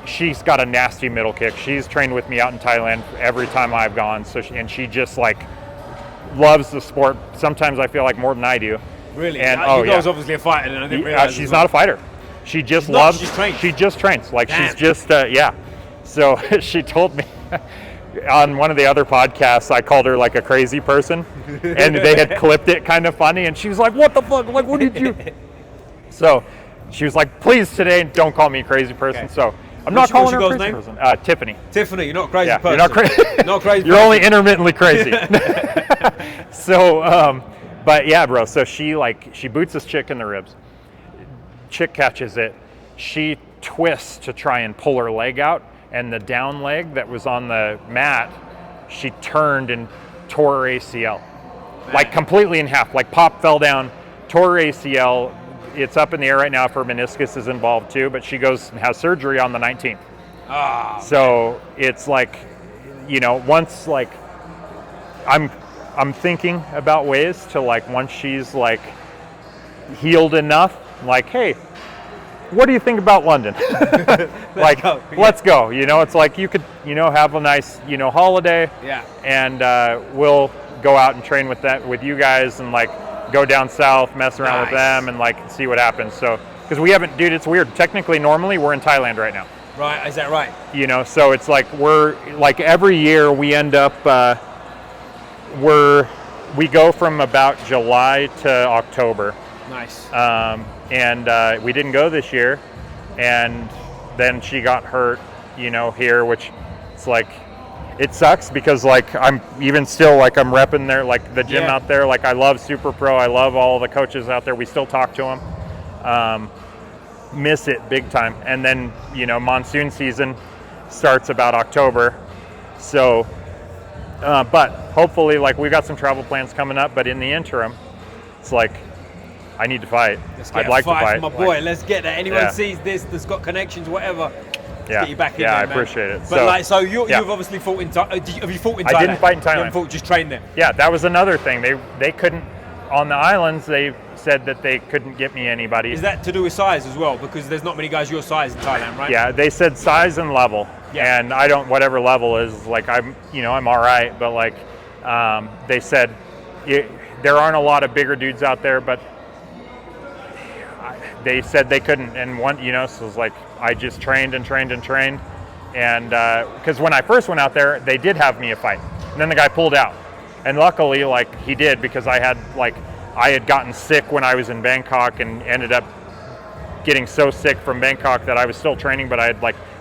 she's got a nasty middle kick. She's trained with me out in Thailand every time I've gone. And she just like loves the sport. Sometimes I feel like more than I do. Really? And you guys obviously a fighter, and I didn't realize. She's not a fighter. She just loves. She just trains. Like Damn. She's just yeah. So she told me. On one of the other podcasts, I called her like a crazy person, and they had clipped it kind of funny, and she was like, what the fuck? Like, what did you? So she was like, please today, don't call me a crazy person. Okay. So I'm not calling her a crazy person. Tiffany. Tiffany, you're not a crazy person. You're not crazy. Not crazy. You're only intermittently crazy. So, but yeah, bro. So she boots this chick in the ribs. Chick catches it. She twists to try and pull her leg out. And the down leg that was on the mat, she turned and tore her ACL. Like completely in half. Like pop, fell down, tore her ACL. It's up in the air right now if her meniscus is involved too, but she goes and has surgery on the 19th. So it's like, you know, once like, I'm thinking about ways to like, once she's like healed enough, like, hey, what do you think about London? Like, let's go. You know, it's like you could, you know, have a nice, you know, holiday. Yeah. And we'll go out and train with you guys, and like go down south, mess around with them, and like see what happens. So, because we haven't, dude, it's weird. Technically, normally we're in Thailand right now. Right. Is that right? You know, so it's like we're like every year we end up we go from about July to October. Nice. And we didn't go this year, and then she got hurt, you know, here, which it's like, it sucks because like I'm even still like I'm repping there, like the gym out there. Like I love Superpro. I love all the coaches out there. We still talk to them. Miss it big time. And then, you know, monsoon season starts about October. So, but hopefully like we've got some travel plans coming up, but in the interim, it's like, I need to fight. I'd like to fight. My boy, let's get that. Anyone sees this that's got connections, whatever, let's get you back in there, I man. appreciate it. But you've obviously fought in Thailand. Have you fought in Thailand? I didn't fight in Thailand. You haven't fought, just trained there? Yeah, that was another thing. They couldn't, on the islands, they said that they couldn't get me anybody. Is that to do with size as well? Because there's not many guys your size in Thailand, right? Yeah, they said size and level. Yeah. And I don't, whatever level is, like I'm all right. But like, they said there aren't a lot of bigger dudes out there, but they said they couldn't, and one, you know, so it was like I just trained and trained and trained, and because when I first went out there, they did have me a fight, and then the guy pulled out, and luckily, like he did, because I had gotten sick when I was in Bangkok, and ended up getting so sick from Bangkok that I was still training, but I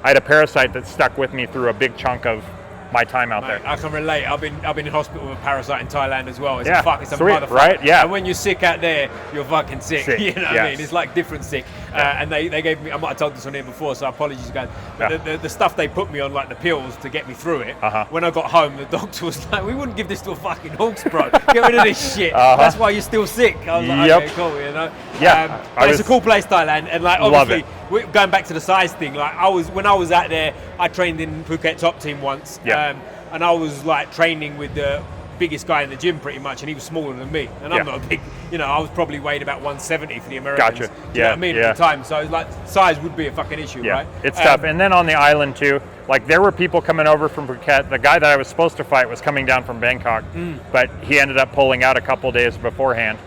had a parasite that stuck with me through a big chunk of my time out there. I can relate. I've been in hospital with a parasite in Thailand as well. It's it's a sweet, motherfucker. right? Yeah. And when you're sick out there, you're fucking sick. You know what I mean? It's like different sick. And they gave me, I might have told this on here before, so apologies guys. But the stuff they put me on, like the pills to get me through it, when I got home, the doctor was like, we wouldn't give this to a fucking horse, bro. Get rid of this shit. That's why you're still sick. I was like, okay, cool, you know? Yeah. But it's a cool place, Thailand. And like, obviously, going back to the size thing, like when I was out there, I trained in Phuket top team once. And I was like training with the biggest guy in the gym pretty much, and he was smaller than me. And I'm not a big, I was probably weighed about 170 for the Americans. Gotcha. Do you know what I mean at the time? So like size would be a fucking issue, right? It's tough. And then on the island too, like there were people coming over from Phuket. The guy that I was supposed to fight was coming down from Bangkok, but he ended up pulling out a couple days beforehand.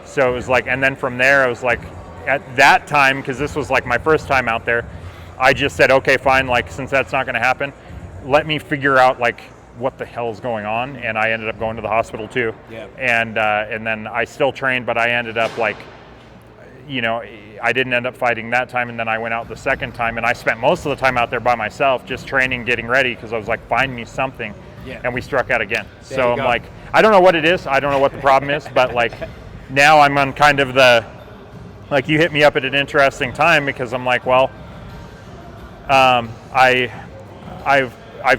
So it was like, and then from there, I was like, at that time, because this was like my first time out there, I just said, okay, fine, like since that's not going to happen, let me figure out like what the hell is going on. And I ended up going to the hospital too. Yeah. And then I still trained, but I ended up like, I didn't end up fighting that time. And then I went out the second time, and I spent most of the time out there by myself, just training, getting ready, because I was like, find me something. Yeah. And we struck out again. There So I'm like, I don't know what it is. I don't know what the problem is, but like now I'm on kind of like you hit me up at an interesting time, because I'm like, well, I've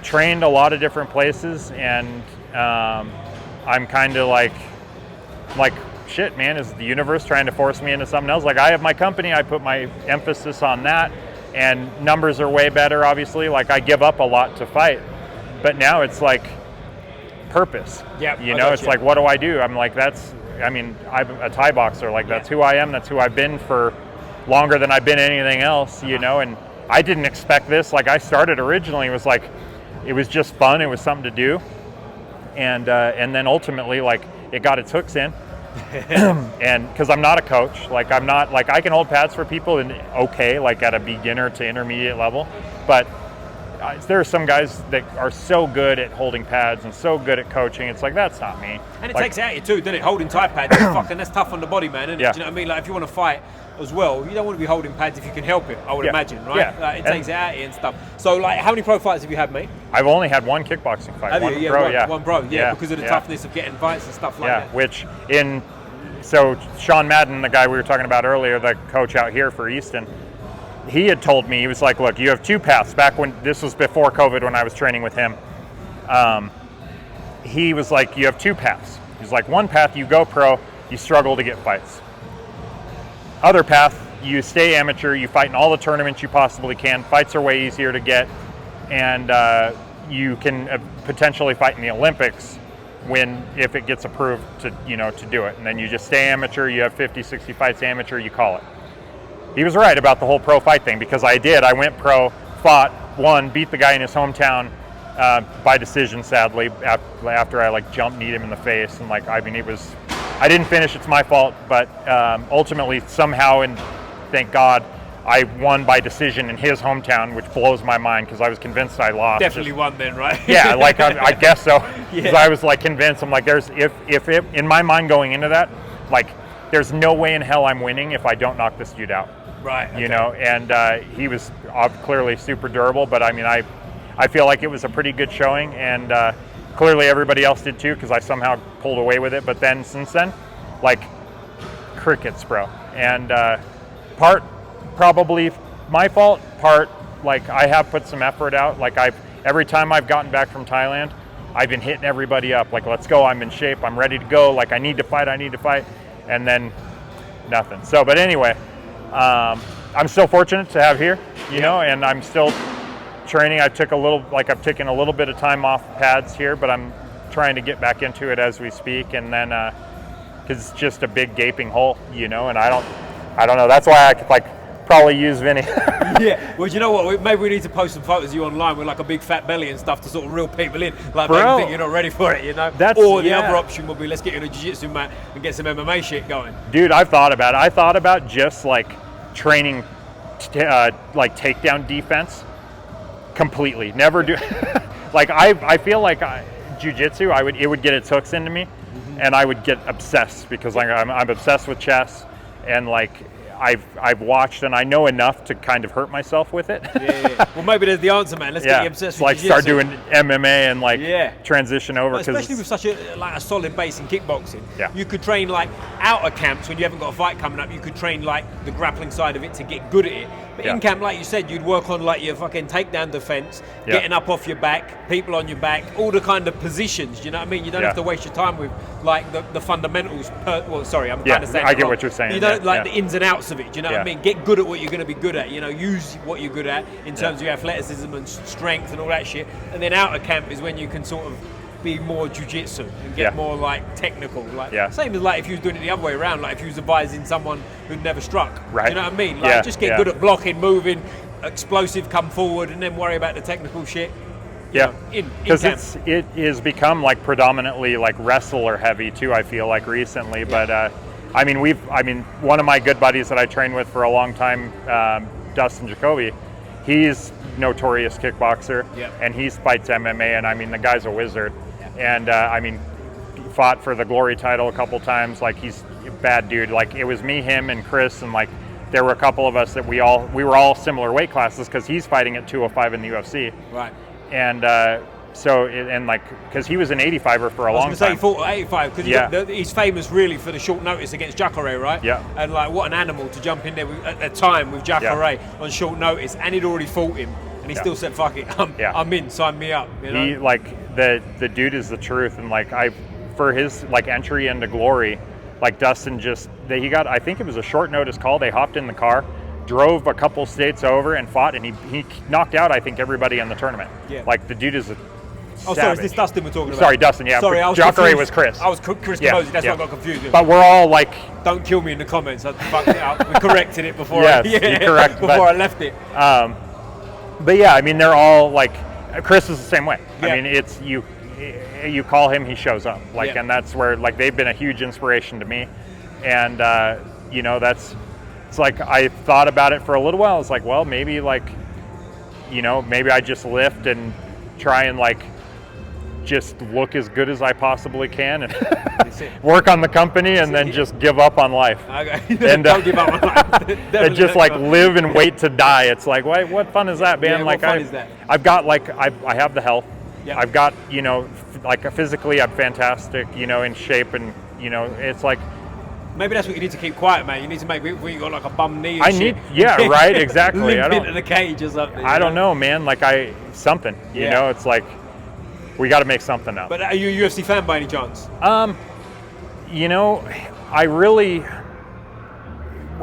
trained a lot of different places, and I'm kind of like shit, man, is the universe trying to force me into something else? Like I have my company, I put my emphasis on that, and numbers are way better, obviously. Like I give up a lot to fight, but now it's like purpose. Yeah, it's like, what do I do? I'm like, I'm a Thai boxer. Like that's who I am. That's who I've been for longer than I've been anything else, and I didn't expect this. Like I started originally, it was just fun. It was something to do. And then ultimately, like it got its hooks in. And because I'm not a coach, like I'm not, like I can hold pads for people and like at a beginner to intermediate level, but there are some guys that are so good at holding pads and so good at coaching. It's like, that's not me. And it takes it out of you too, doesn't it? Holding Thai pads, that's tough on the body, man, isn't it? Do you know what I mean? Like if you want to fight as well, you don't want to be holding pads if you can help it, I would imagine, right? Yeah. Like, it takes it out of you and stuff. So like, how many pro fights have you had, mate? I've only had one kickboxing fight. One pro, because of the toughness of getting fights and stuff like that. So Sean Madden, the guy we were talking about earlier, the coach out here for Easton, he had told me, he was like, look, you have two paths. Back when, this was before COVID, when I was training with him, he was like, you have two paths. He's like, one path, you go pro, you struggle to get fights. Other path, you stay amateur, you fight in all the tournaments you possibly can. Fights are way easier to get, and you can potentially fight in the Olympics if it gets approved to do it. And then you just stay amateur, you have 50, 60 fights amateur, you call it. He was right about the whole pro fight thing, because I went pro, fought, won, beat the guy in his hometown by decision, sadly, after I kneed him in the face. And I didn't finish, it's my fault, but ultimately somehow, and thank God, I won by decision in his hometown, which blows my mind, because I was convinced I lost. Definitely won then, right? Yeah, I guess so. Because I was convinced. I'm like, if in my mind going into that, there's no way in hell I'm winning if I don't knock this dude out. Right. Okay. And he was clearly super durable, but I feel like it was a pretty good showing, and clearly everybody else did too, because I somehow pulled away with it. But then since then, crickets, bro. And part probably my fault, part I have put some effort out. Every time I've gotten back from Thailand, I've been hitting everybody up, let's go, I'm in shape, I'm ready to go, I need to fight, and then nothing. So, but anyway, I'm still fortunate to have here, and I'm still training. I've taken a little bit of time off pads here, but I'm trying to get back into it as we speak, and then because it's just a big gaping hole, and I don't know. That's why I probably use Vinny. Yeah, well, you know what? Maybe we need to post some photos of you online with a big fat belly and stuff to sort of reel people in, make them think you're not ready for it, Or the other option would be, let's get you in a jiu-jitsu mat and get some MMA shit going. Dude, I've thought about it. I thought about just training, takedown defense completely. Never do. I feel like jiu-jitsu, it would get its hooks into me, and I would get obsessed, because I'm obsessed with chess, and I've watched, and I know enough to kind of hurt myself with it. Yeah. Well, maybe there's the answer, man. Let's get you obsessed with jiu-jitsu. Start doing MMA and transition over. Especially with such a solid base in kickboxing. Yeah. You could train outer camps when you haven't got a fight coming up. You could train the grappling side of it to get good at it. But in camp, like you said, you'd work on your fucking takedown defense, getting up off your back, people on your back, all the kind of positions. You know what I mean? You don't have to waste your time with the fundamentals. I'm kind of saying. I get what you're saying. You don't the ins and outs of it. Do you know what I mean? Get good at what you're going to be good at. Use what you're good at in terms of your athleticism and strength and all that shit. And then outer camp is when you can sort of be more jiu-jitsu and get more like technical. Like same as like if you was doing it the other way around, like if you was advising someone who'd never struck. Right. You know what I mean? Like just get good at blocking, moving, explosive, come forward, and then worry about the technical shit. Yeah, because it is become like predominantly like wrestler heavy too. I feel like recently, but I mean one of my good buddies that I trained with for a long time, Dustin Jacoby, he's notorious kickboxer, and he fights MMA, and I mean the guy's a wizard, and I mean fought for the Glory title a couple times. Like he's a bad dude. Like it was me, him, and Chris, and like there were a couple of us that we were all similar weight classes because he's fighting at 205 in the UFC. Right. And because he was an 85er for a long time. I was going to say he fought at 85 because he's famous really for the short notice against Jacare, right? Yeah. And like what an animal to jump in there at the time with Jacare on short notice, and he'd already fought him, and he still said, "Fuck it, I'm in, sign me up." You know? He like the dude is the truth, and like for his like entry into Glory, like Dustin he got, I think it was a short notice call. They hopped in the car, drove a couple states over and fought, and he knocked out I think everybody in the tournament. Yeah. Like the dude is a savage. Sorry, is this Dustin we're talking about? Sorry, Dustin, yeah. Sorry, Jacare was Chris. I was Chris Camosi, that's why I got confused. But we're all like... Don't kill me in the comments, I fucked it up. We corrected it before I left it. But yeah, I mean, they're all like... Chris is the same way. Yeah. I mean, it's you call him, he shows up. Like, and that's where, like, they've been a huge inspiration to me. And, you know, it's like I thought about it for a little while. It's like, well, maybe like, you know, maybe I just lift and try and like just look as good as I possibly can and work on the company and then just give up on life. Okay. And don't give up on life. And just like live and wait to die. It's like, what fun is that, man? Like, what fun is that? I've got like, I have the health. Yeah. I've got, you know, like physically I'm fantastic, you know, in shape, and, you know, it's like, maybe that's what you need to keep quiet, man. You need to make when you got like a bum knee. Yeah, right, exactly. Limp into the cage or something. I don't know, man. Like something. You know, it's like we got to make something up. But are you a UFC fan by any chance? You know,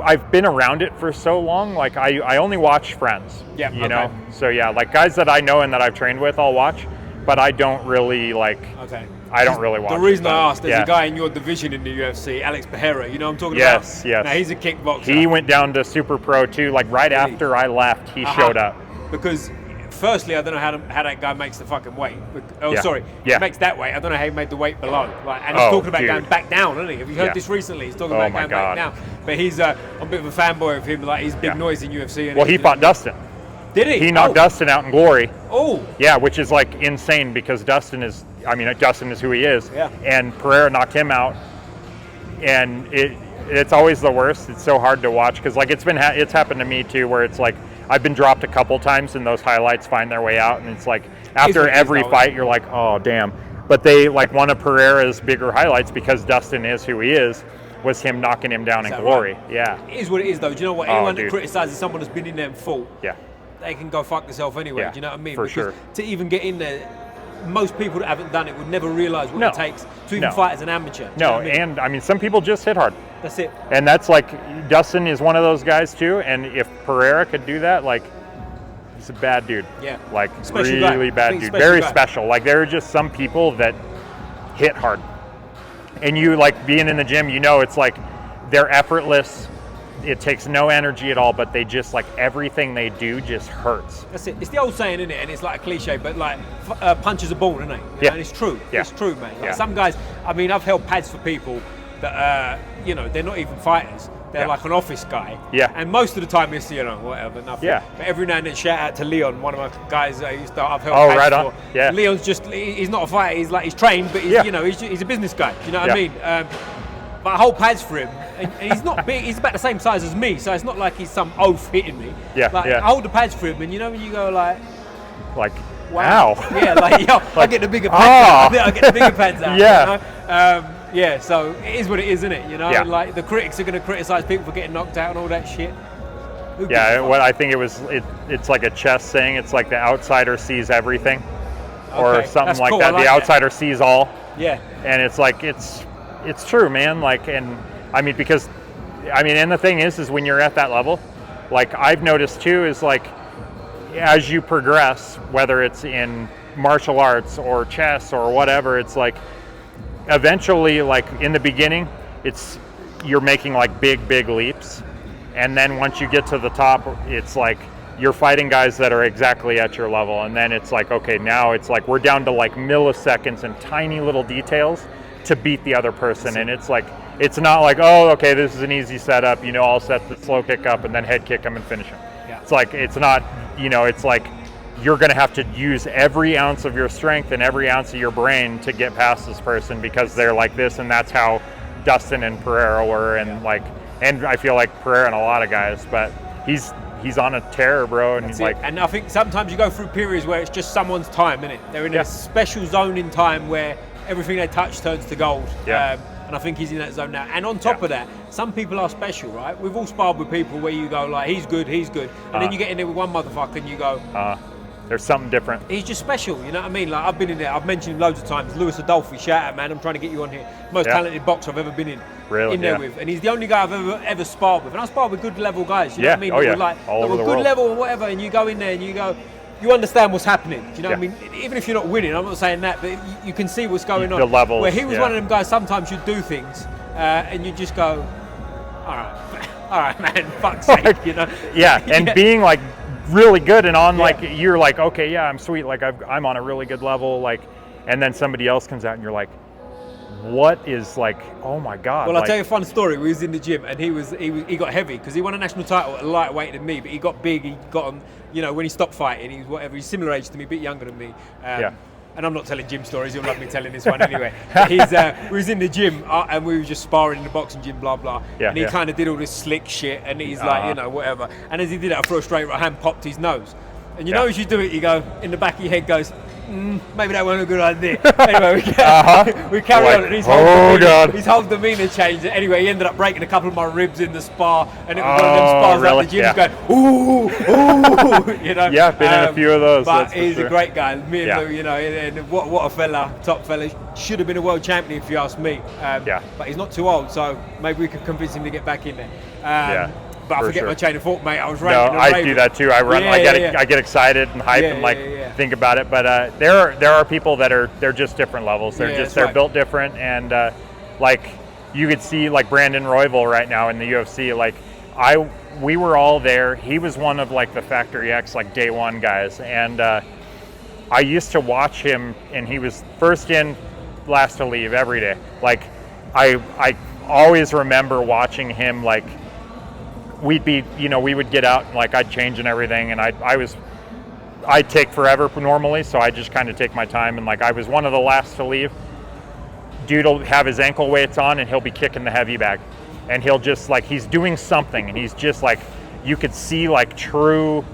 I've been around it for so long. Like I only watch friends. Yeah. You know, so yeah, like guys that I know and that I've trained with, I'll watch. But I don't really like. Okay. I don't really watch. The reason I asked, there's a guy in your division in the UFC, Alex Pereira. You know what I'm talking about? Yes. Now he's a kickboxer. He went down to Superpro too. Like right after I left, he showed up. Because firstly, I don't know how that guy makes the fucking weight. Sorry, he makes that weight. I don't know how he made the weight below. Like, and he's talking about going back down, isn't he? Have you heard this recently? He's talking about going back down. But he's I'm a bit of a fanboy of him. Like he's big noise in UFC. Well, he fought Dustin. Did he? He knocked Dustin out in Glory. Oh. Yeah, which is like insane because Dustin is who he is. Yeah. And Pereira knocked him out. And it's always the worst. It's so hard to watch because like it's happened to me too, where it's like I've been dropped a couple times and those highlights find their way out, and it's like after every fight you're like, oh damn. But they like one of Pereira's bigger highlights because Dustin is who he is. Was him knocking him down in Glory. Right? Yeah. It is what it is though. Do you know what? Anyone that criticizes someone that's been in there and fought, they can go fuck themselves anyway. Do you know what I mean? For sure. To even get in there, most people that haven't done it would never realize what it takes to even fight as an amateur. And I mean, some people just hit hard. That's it. And that's like, Dustin is one of those guys too. And if Pereira could do that, like, he's a bad dude. Yeah. Like, really bad dude. Very special. Like, there are just some people that hit hard. And you, like, being in the gym, you know, it's like, they're effortless. It takes no energy at all, but they just, like, everything they do just hurts. That's it. It's the old saying, isn't it? And it's like a cliche, but like, punches are born, isn't it? Yeah. And it's true. Yeah. It's true, man. Like some guys, I mean, I've held pads for people that, you know, they're not even fighters. They're like an office guy. Yeah. And most of the time it's, you know, whatever, nothing. Yeah. But every now and then, shout out to Leon, one of my guys I've held pads right on. for. Yeah. Leon's just, he's not a fighter. He's trained, but he's, you know, he's a business guy. You know what I mean? But I hold pads for him, and he's not big. He's about the same size as me, so it's not like he's some oaf hitting me. I hold the pads for him, and you know when you go like, wow. Yeah, like yo, I get the bigger pads out. I get the bigger pads out. You know? So it is what it is, isn't it? You know, like the critics are going to criticize people for getting knocked out and all that shit. What I think it's like a chess saying. It's like the outsider sees everything, or something like that. The outsider sees all. Yeah. And it's like it's true, man. Like, and I mean, because, I mean, and the thing is when you're at that level, like I've noticed too, is like, as you progress, whether it's in martial arts or chess or whatever, it's like eventually, like in the beginning, you're making like big leaps, and then once you get to the top, it's like you're fighting guys that are exactly at your level, and then it's like, okay, now it's like we're down to like milliseconds and tiny little details to beat the other person. And it's like, it's not like, oh, okay, this is an easy setup, I'll set the slow kick up and then head kick him and finish him. Yeah. It's like, it's not, it's like you're going to have to use every ounce of your strength and every ounce of your brain to get past this person because they're like this. And that's how Dustin and Pereira were, and and I feel like Pereira and a lot of guys, but he's on a tear, bro. And and I think sometimes you go through periods where it's just someone's time, innit? They're in a special zone in time where everything they touch turns to gold. Yeah. And I think he's in that zone now. And on top of that, some people are special, right? We've all sparred with people where you go like, he's good. And then you get in there with one motherfucker and you go, there's something different. He's just special, you know what I mean? Like, I've been in there, I've mentioned him loads of times. Lewis Adolphe, shout out, man. I'm trying to get you on here. Most talented boxer I've ever been in there with. And he's the only guy I've ever sparred with. And I sparred with good level guys, you know what I mean? All over the good world. level and whatever, and you go in there and you go, you understand what's happening. Do you know what I mean? Even if you're not winning, I'm not saying that, but you can see what's going on. The levels. Where he was one of them guys, sometimes you'd do things and you just go, all right, man, fuck's sake, Yeah, and being like really good and on like, you're like, okay, yeah, I'm sweet, like I'm on a really good level, like, and then somebody else comes out and you're like, what is, like, oh my God. Well, I'll tell you a fun story. We was in the gym and he got heavy because he won a national title at a lightweight than me, but he got big. He got on, when he stopped fighting, he was whatever, he's similar age to me, a bit younger than me. And I'm not telling gym stories, he'll love me telling this one anyway. We was in the gym and we were just sparring in the boxing gym, blah, blah. And he kind of did all this slick shit and he's like, whatever. And as he did it, I threw a straight right hand, popped his nose. And as you do it, you go, in the back of your head goes, maybe that wasn't a good idea. Anyway, we carry on, and his whole demeanour changed. Anyway, he ended up breaking a couple of my ribs in the spar, and it was one of them spars like the gym going, ooh, Yeah, been in a few of those. But he's a great guy. Me and Lou, and what a fella, top fella. Should have been a world champion if you ask me. But he's not too old, so maybe we could convince him to get back in there. But I forget my chain of thought, mate. I was ranting. No, I do that too. I run. I get excited and hype and think about it. But there are people they're just different levels. They're built different, and like you could see like Brandon Royval right now in the UFC. Like we were all there. He was one of like the Factory X like day one guys, and I used to watch him, and he was first in, last to leave every day. Like I always remember watching him like. We would get out and like I'd change and everything, and I'd take forever normally, so I just kind of take my time, and like I was one of the last to leave. Dude will have his ankle weights on and he'll be kicking the heavy bag, and he'll just like he's doing something, and he's just like you could see like true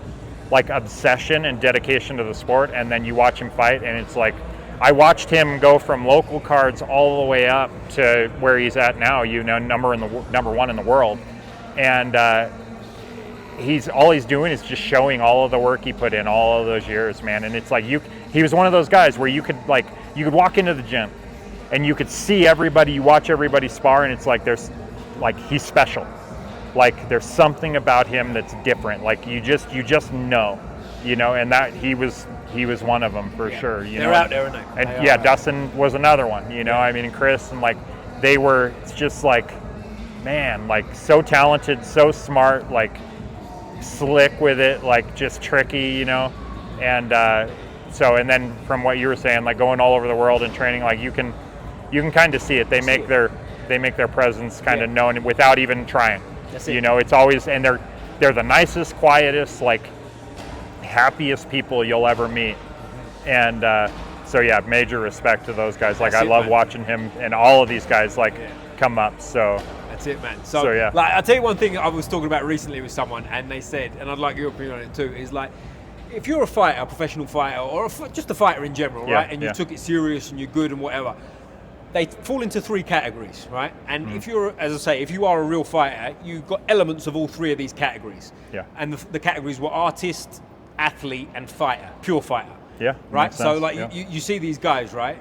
like obsession and dedication to the sport, and then you watch him fight, and it's like I watched him go from local cards all the way up to where he's at now, number one in the world. And he's doing is just showing all of the work he put in all of those years, man. And it's like he was one of those guys where you could walk into the gym and you could see everybody, you watch everybody spar, and it's like he's special. Like there's something about him that's different. Like you just know, and that he was one of them for sure. They're out there, aren't they? And Dustin was another one. I mean, and Chris, and like they were. It's just like. Man, like so talented, so smart, like slick with it, like just tricky, and and then from what you were saying, like going all over the world and training, like you can kind of see it. They make their presence kind of known without even trying. It's always, and they're the nicest, quietest, like happiest people you'll ever meet, and major respect to those guys. Like I love watching him and all of these guys like come up. So. That's it, man. So like, I'll tell you one thing I was talking about recently with someone, and they said, and I'd like your opinion on it too, is like, if you're a fighter, a professional fighter, or just a fighter in general, right, and you took it serious and you're good and whatever, they fall into three categories, right? And if you're, as I say, if you are a real fighter, you've got elements of all three of these categories. Yeah. And the categories were artist, athlete, and fighter, pure fighter. Yeah. Right? So like you see these guys, right?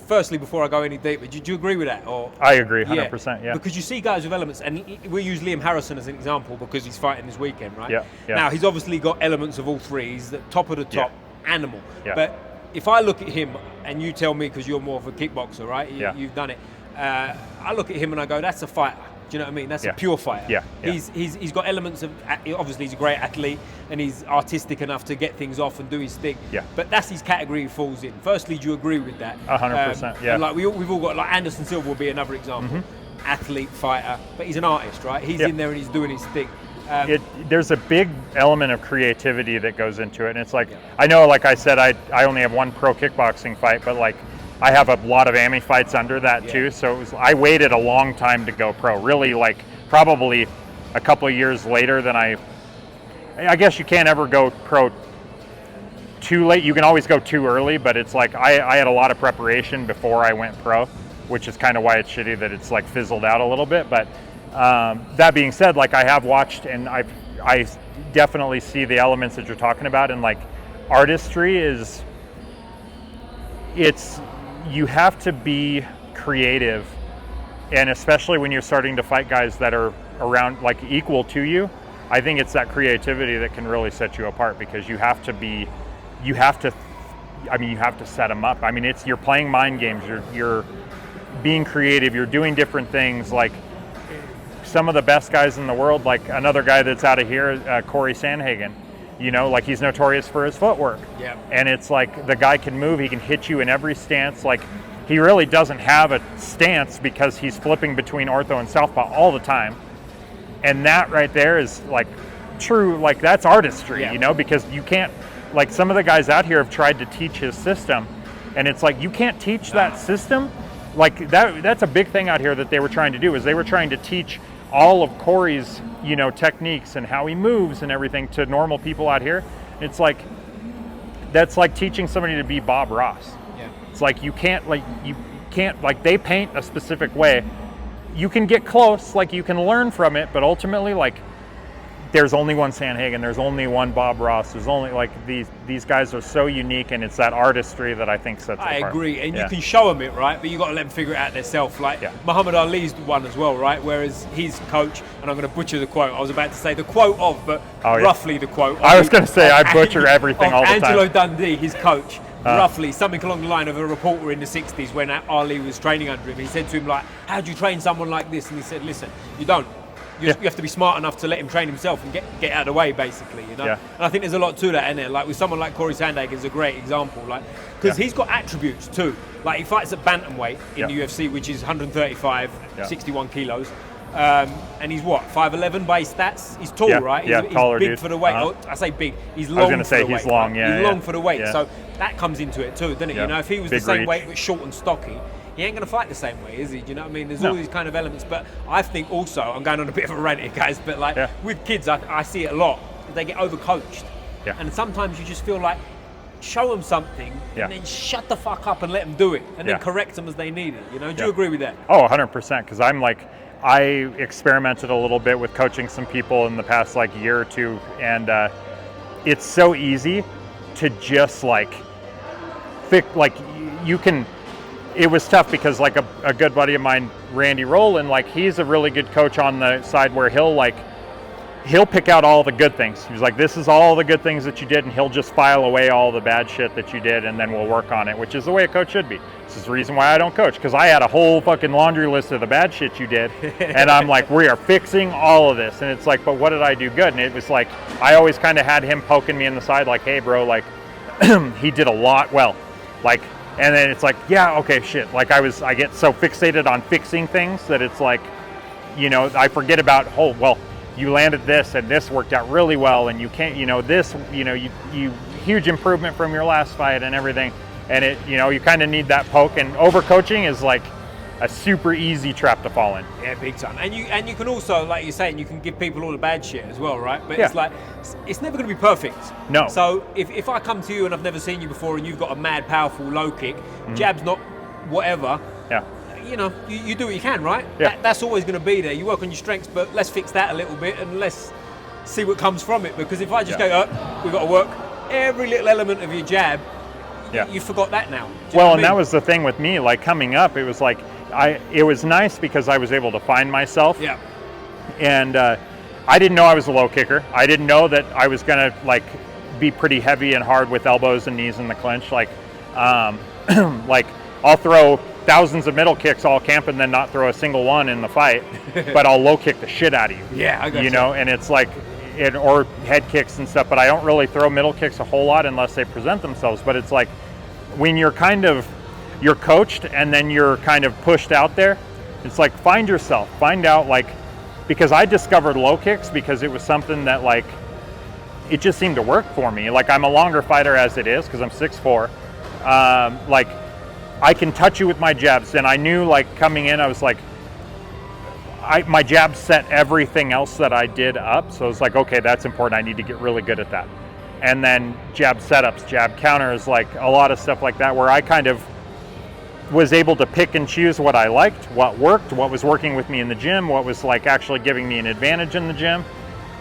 Firstly, before I go any deeper, do you agree with that? Or I agree, 100%. Yeah. Because you see guys with elements, and we use Liam Harrison as an example because he's fighting this weekend, right? Yeah. Now he's obviously got elements of all three. He's the top of the top animal. Yeah. But if I look at him and you tell me, because you're more of a kickboxer, right? You've done it. I look at him and I go, that's a fighter. Do you know what I mean? That's a pure fighter. Yeah. He's got elements of, obviously he's a great athlete and he's artistic enough to get things off and do his thing. Yeah. But that's his category he falls in. Firstly, do you agree with that? 100%. Yeah. And like we've all got, like Anderson Silva will be another example. Athlete, fighter, but he's an artist, right? He's in there and he's doing his thing. There's a big element of creativity that goes into it, and it's like, I know, like I said, I only have one pro kickboxing fight, but like I have a lot of AMI fights under that too, so I waited a long time to go pro, really, like probably a couple of years later than I guess you can't ever go pro too late. You can always go too early, but it's like I had a lot of preparation before I went pro, which is kind of why it's shitty that it's like fizzled out a little bit. But that being said, like I have watched and I definitely see the elements that you're talking about, and like artistry is, you have to be creative, and especially when you're starting to fight guys that are around like equal to you, I think it's that creativity that can really set you apart, because you have to set them up. I mean, you're playing mind games, you're being creative, you're doing different things. Like some of the best guys in the world, like another guy that's out of here, Corey Sandhagen, you know, like he's notorious for his footwork. Yeah. And it's like the guy can move, he can hit you in every stance. Like he really doesn't have a stance because he's flipping between ortho and southpaw all the time. And that right there is like true, like that's artistry, you know, because you can't, like some of the guys out here have tried to teach his system, and it's like you can't teach that system. Like that's a big thing out here that they were trying to do, is they were trying to teach all of Corey's, you know, techniques and how he moves and everything to normal people out here. It's like, that's like teaching somebody to be Bob Ross. Yeah. It's like you can't like they paint a specific way. You can get close, like you can learn from it, but ultimately, like there's only one Sandhagen, there's only one Bob Ross, there's only, like these guys are so unique, and it's that artistry that I think sets it apart. I agree, and you can show them it, right? But you got to let them figure it out themselves. Like Muhammad Ali's one as well, right? Whereas his coach, and I'm going to butcher the quote. I was about to say the quote of, but roughly the quote. I was going to say I butcher everything all the time. Angelo Dundee, his coach, roughly something along the line of a reporter in the 60s when Ali was training under him. He said to him, like, how do you train someone like this? And he said, listen, you don't. You have to be smart enough to let him train himself and get out of the way, basically, you know. And I think there's a lot to that in there. Like with someone like Corey Sandhagen is a great example, like because he's got attributes too. Like he fights at bantamweight in the UFC, which is 135, 61 kilos, and he's what, 5'11" by his stats. He's tall, right? He's taller, big dude. For the weight. I say big. He's long. I was going to say for the he's weight, long. Right? He's long for the weight, so that comes into it too, doesn't it? You know, if he was big the same reach. weight but short and stocky, he ain't going to fight the same way, is he? Do you know what I mean? There's all these kind of elements, but I think also, I'm going on a bit of a rant here, guys, but like with kids, I see it a lot. They get overcoached, and sometimes you just feel like, show them something, and then shut the fuck up and let them do it, and then correct them as they need it. You know? Do you agree with that? Oh, 100%. Because I experimented a little bit with coaching some people in the past like year or two, and it's so easy to just like you can. It was tough because like a good buddy of mine, Randy Rowland, like he's a really good coach on the side where he'll pick out all the good things. He's like, this is all the good things that you did, and he'll just file away all the bad shit that you did, and then we'll work on it, which is the way a coach should be. This is the reason why I don't coach, because I had a whole fucking laundry list of the bad shit you did, and I'm like, we are fixing all of this. And it's like, but what did I do good? And it was like, I always kind of had him poking me in the side, like, hey bro, like he did a lot well, like. And then it's like, yeah, okay, shit. Like I get so fixated on fixing things that it's like, you know, I forget about, oh, well, you landed this and this worked out really well, and you can't, you know, this, you know, you huge improvement from your last fight and everything. And it, you know, you kind of need that poke, and overcoaching is like a super easy trap to fall in. Yeah, big time. And you can also, like you're saying, you can give people all the bad shit as well, right? But it's like, it's never going to be perfect. No. So if I come to you and I've never seen you before, and you've got a mad, powerful low kick, jab's not whatever. Yeah. You know, you do what you can, right? Yeah. That's always going to be there. You work on your strengths, but let's fix that a little bit and let's see what comes from it. Because if I just go, we've got to work every little element of your jab, you forgot that now. Well, and that was the thing with me. Like coming up, it was like, it was nice because I was able to find myself. Yeah. And I didn't know I was a low kicker. I didn't know that I was gonna like be pretty heavy and hard with elbows and knees in the clinch. Like Like, I'll throw thousands of middle kicks all camp and then not throw a single one in the fight, but I'll low kick the shit out of you. Yeah, I got you know, and it's like, or head kicks and stuff, but I don't really throw middle kicks a whole lot unless they present themselves. But it's like, when you're coached and then you're kind of pushed out there, it's like, find yourself, find out, like, because I discovered low kicks because it was something that, like, it just seemed to work for me. Like, I'm a longer fighter as it is because I'm 6'4". Like, I can touch you with my jabs, and I knew, like, coming in, I was like, my jabs set everything else that I did up. So it's like, okay, that's important. I need to get really good at that. And then jab setups, jab counters, like a lot of stuff like that, where I kind of was able to pick and choose what I liked, what worked, what was working with me in the gym, what was like actually giving me an advantage in the gym.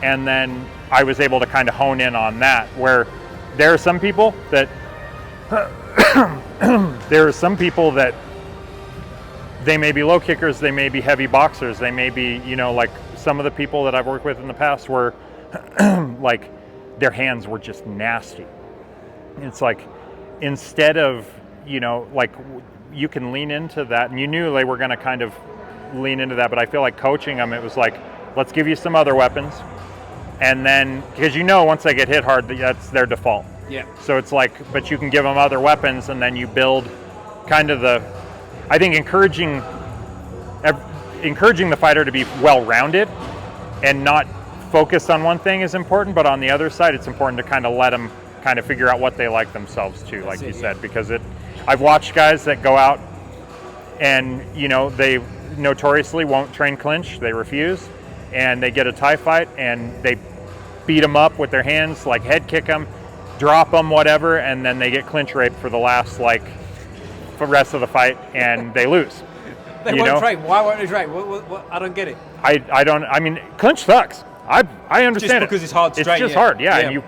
And then I was able to kind of hone in on that, where there are some people that they may be low kickers, they may be heavy boxers, they may be, you know, like some of the people that I've worked with in the past were like, their hands were just nasty. It's like, instead of, you know, like, you can lean into that, and you knew they were going to kind of lean into that, but I feel like coaching them, it was like, let's give you some other weapons. And then, because you know, once they get hit hard, that's their default. Yeah. So it's like, but you can give them other weapons, and then you build kind of I think encouraging the fighter to be well-rounded and not focused on one thing is important, but on the other side, it's important to kind of let them kind of figure out what they like themselves too, like you said, because I've watched guys that go out and, you know, they notoriously won't train clinch, they refuse, and they get a Thai fight and they beat them up with their hands, like head kick them, drop them, whatever, and then they get clinch raped for the last, like, for the rest of the fight, and they lose. They won't train. Why won't they train? What? I don't get it. I mean, clinch sucks. I understand just because it's hard to train. It's just hard, yeah. And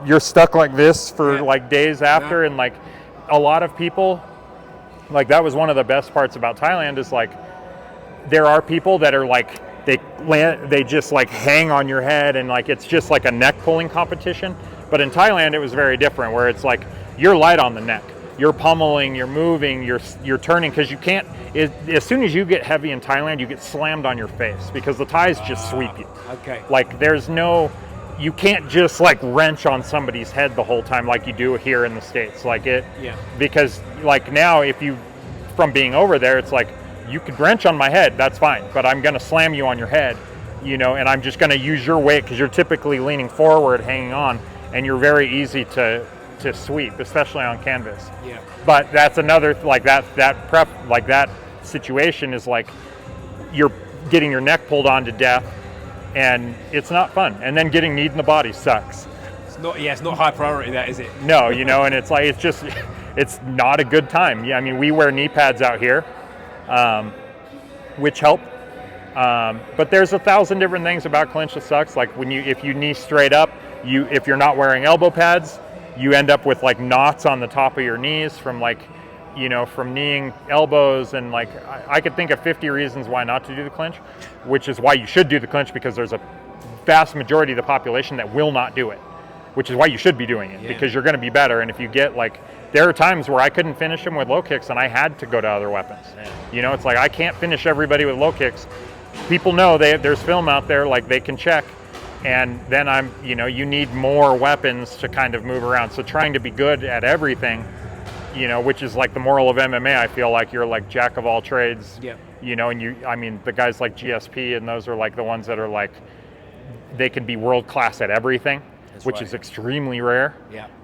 you're stuck like this for like days after, and like a lot of people, like that was one of the best parts about Thailand is like there are people that are like they just like hang on your head, and like it's just like a neck pulling competition. But in Thailand, it was very different, where it's like you're light on the neck. You're pummeling, you're moving, you're turning, because you can't, as soon as you get heavy in Thailand, you get slammed on your face because the Thais just sweep you. Okay. Like you can't just like wrench on somebody's head the whole time like you do here in the States. Like because like now from being over there, it's like, you could wrench on my head, that's fine, but I'm going to slam you on your head, you know, and I'm just going to use your weight because you're typically leaning forward, hanging on, and you're very easy to sweep, especially on canvas. Yeah. But that's another, like that situation is like you're getting your neck pulled on to death, and it's not fun. And then getting kneed in the body sucks. It's not high priority, that, is it? No, you know, and it's like, it's not a good time. Yeah, I mean, we wear knee pads out here, which help. But there's 1,000 different things about clinch that sucks. Like if you knee straight up, if you're not wearing elbow pads, you end up with like knots on the top of your knees from like, you know, from kneeing elbows, and like I could think of 50 reasons why not to do the clinch, which is why you should do the clinch, because there's a vast majority of the population that will not do it, which is why you should be doing it, because you're going to be better. And if you get like, there are times where I couldn't finish them with low kicks and I had to go to other weapons. You know, it's like I can't finish everybody with low kicks. People know there's film out there, like they can check. And then you need more weapons to kind of move around. So trying to be good at everything, you know, which is like the moral of MMA, I feel like you're like jack of all trades, you know, and the guys like GSP and those are like the ones that are like, they can be world class at everything, which is extremely rare,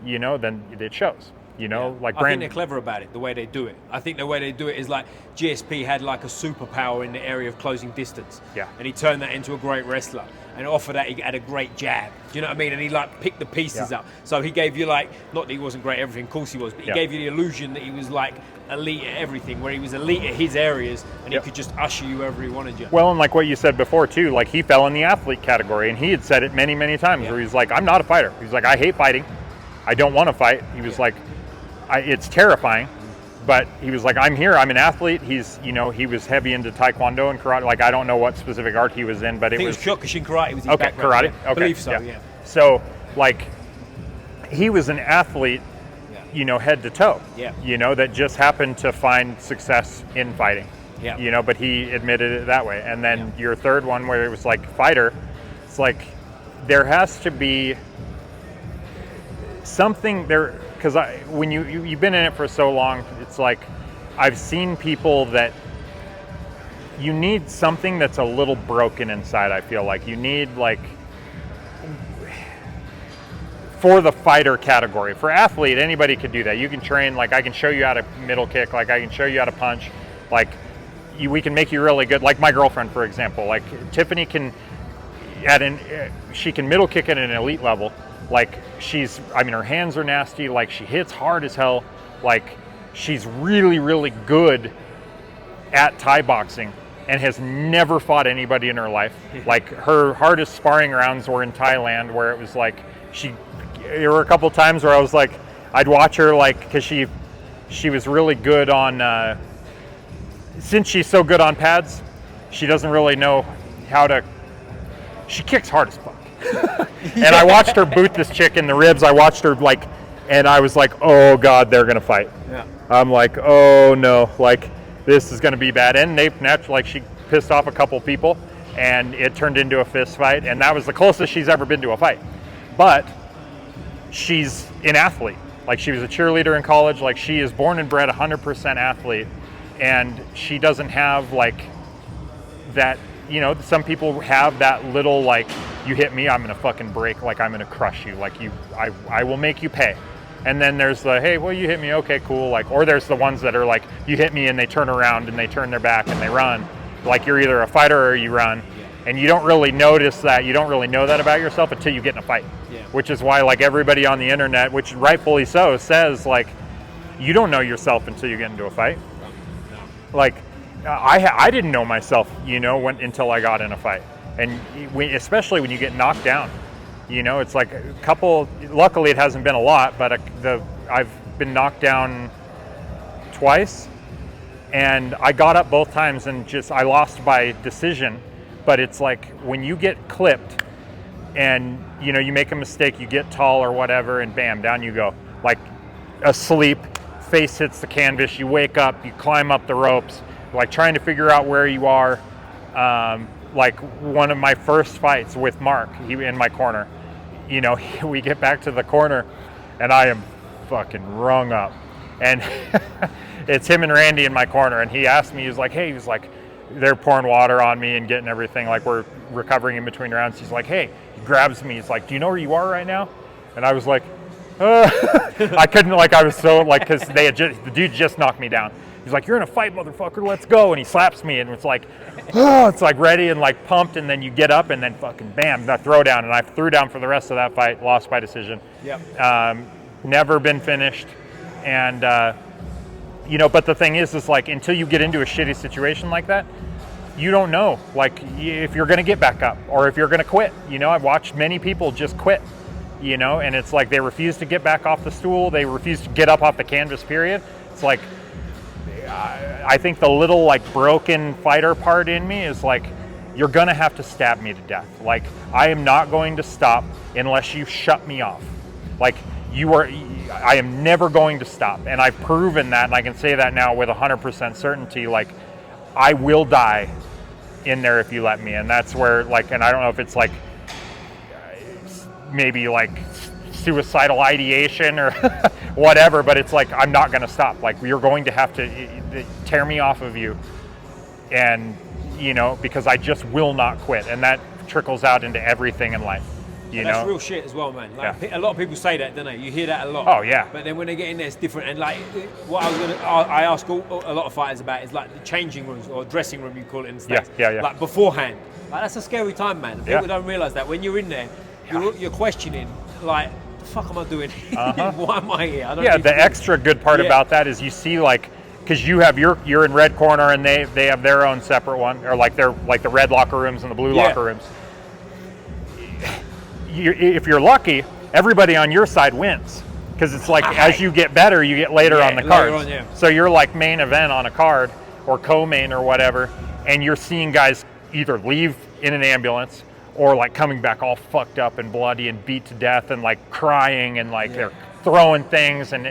you know, then it shows. You know, like I think they're clever about it, the way they do it. I think the way they do it is like GSP had like a superpower in the area of closing distance. Yeah. And he turned that into a great wrestler. And off of that, he had a great jab. Do you know what I mean? And he like picked the pieces up. So he gave you like, not that he wasn't great at everything, of course he was, but he gave you the illusion that he was like elite at everything, where he was elite at his areas and he could just usher you wherever he wanted you. Well, and like what you said before too, like he fell in the athlete category, and he had said it mmany, many times where he's like, I'm not a fighter. He's like, I hate fighting. I don't want to fight. He was like, it's terrifying, but he was like, I'm here, I'm an athlete. He's, you know, he was heavy into Taekwondo and karate. Like, I don't know what specific art he was in, but it was Kyokushin karate was his background. Karate? I believe so, So, like, he was an athlete head to toe. Yeah. That just happened to find success in fighting. Yeah. But he admitted it that way. And then your third one where it was like fighter, it's like there has to be something there, because when you've been in it for so long, it's like I've seen people that you need something that's a little broken inside. I feel like you need, like, for the fighter category. For athlete, anybody could do that. You can train, like I can show you how to middle kick, like I can show you how to punch, like we can make you really good. Like my girlfriend, for example, like Tiffany can she can middle kick at an elite level. Like her hands are nasty, like she hits hard as hell, like she's really, really good at Thai boxing and has never fought anybody in her life. Like her hardest sparring rounds were in Thailand, where it was like there were a couple times where I was like, I'd watch her, like, because she was really good on, since she's so good on pads, she doesn't really know how to, she kicks hard as fuck. And I watched her boot this chick in the ribs. I watched her, like, and I was like, oh God, they're gonna fight. Yeah. I'm like, oh no, like this is gonna be bad. And they naturally, like, she pissed off a couple people and it turned into a fist fight, and that was the closest she's ever been to a fight. But she's an athlete. Like, she was a cheerleader in college. Like, she is born and bred 100% athlete, and she doesn't have, like, that, some people have that little, like, you hit me, I'm gonna fucking break, like, I'm gonna crush you, like, I will make you pay. And then there's the, hey, well, you hit me, okay, cool, like, or there's the ones that are like, you hit me and they turn around and they turn their back and they run. Like, you're either a fighter or you run. And you don't really notice that, you don't really know that about yourself until you get in a fight. Yeah. Which is why, like, everybody on the internet, which rightfully so, says, like, you don't know yourself until you get into a fight. No. Like, I didn't know myself, until I got in a fight. And especially when you get knocked down, it's like a couple, luckily it hasn't been a lot, but I've been knocked down twice, and I got up both times and I lost by decision. But it's like when you get clipped and, you make a mistake, you get tall or whatever, and bam, down you go. Like asleep, face hits the canvas, you wake up, you climb up the ropes, like trying to figure out where you are. Like one of my first fights with Mark, he in my corner, we get back to the corner and I am fucking rung up. And it's him and Randy in my corner, and he asked me, he was like, they're pouring water on me and getting everything, like we're recovering in between rounds. He's like, hey, he grabs me. He's like, do you know where you are right now? And I was like, I couldn't, like, I was so, like, because the dude just knocked me down. He's like, you're in a fight, motherfucker, let's go. And he slaps me, and it's like, it's like ready and like pumped, and then you get up and then fucking bam, that throw down. And I threw down for the rest of that fight, lost by decision. Yep. Never been finished. And, but the thing is like, until you get into a shitty situation like that, you don't know, like, if you're going to get back up or if you're going to quit. I've watched many people just quit, and it's like they refuse to get back off the stool. They refuse to get up off the canvas, period. It's like, I think the little, like, broken fighter part in me is like, you're going to have to stab me to death. Like, I am not going to stop unless you shut me off. Like, I am never going to stop. And I've proven that, and I can say that now with 100% certainty. Like, I will die in there if you let me. And that's where, like, and I don't know if it's like maybe like suicidal ideation or whatever, but it's like, I'm not going to stop. Like, you're going to have to tear me off of you. And, because I just will not quit. And that trickles out into everything in life. That's real shit as well, man. Like, yeah. A lot of people say that, don't they? You hear that a lot. Oh yeah. But then when they get in there, it's different. And like, what I ask a lot of fighters about is like the changing rooms or dressing room, you call it in the States. Yeah. Like beforehand. Like, that's a scary time, man. People don't realise that when you're in there, you're questioning, like, the fuck am I doing? Why am I here? The extra good part about that is you see, like, because you're in red corner and they have their own separate one, or like they're like the red locker rooms and the blue locker rooms. If you're lucky, everybody on your side wins, because it's like as you get better, you get later on the cards. So you're like main event on a card or co-main or whatever, and you're seeing guys either leave in an ambulance or like coming back all fucked up and bloody and beat to death and like crying and like they're throwing things and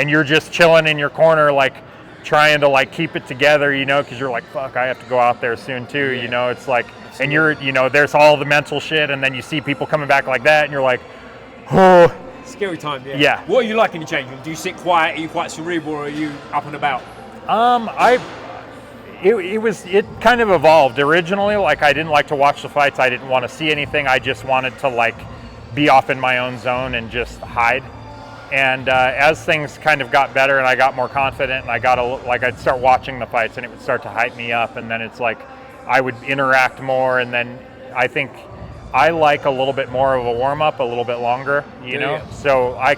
you're just chilling in your corner, like trying to like keep it together, you know, because you're like, fuck, I have to go out there soon too, you know. It's like, absolutely. And you're, you know, there's all the mental shit, and then you see people coming back like that, and you're like, oh. Scary time, yeah. Yeah. What are you like in your change room? Do you sit quiet? Are you quite cerebral, or are you up and about? It kind of evolved. Originally, like, I didn't like to watch the fights. I didn't want to see anything. I just wanted to like be off in my own zone and just hide. And as things kind of got better and I got more confident and I'd start watching the fights and it would start to hype me up, and then it's like I would interact more, and then I think I like a little bit more of a warm-up, a little bit longer, you know? Yeah. So I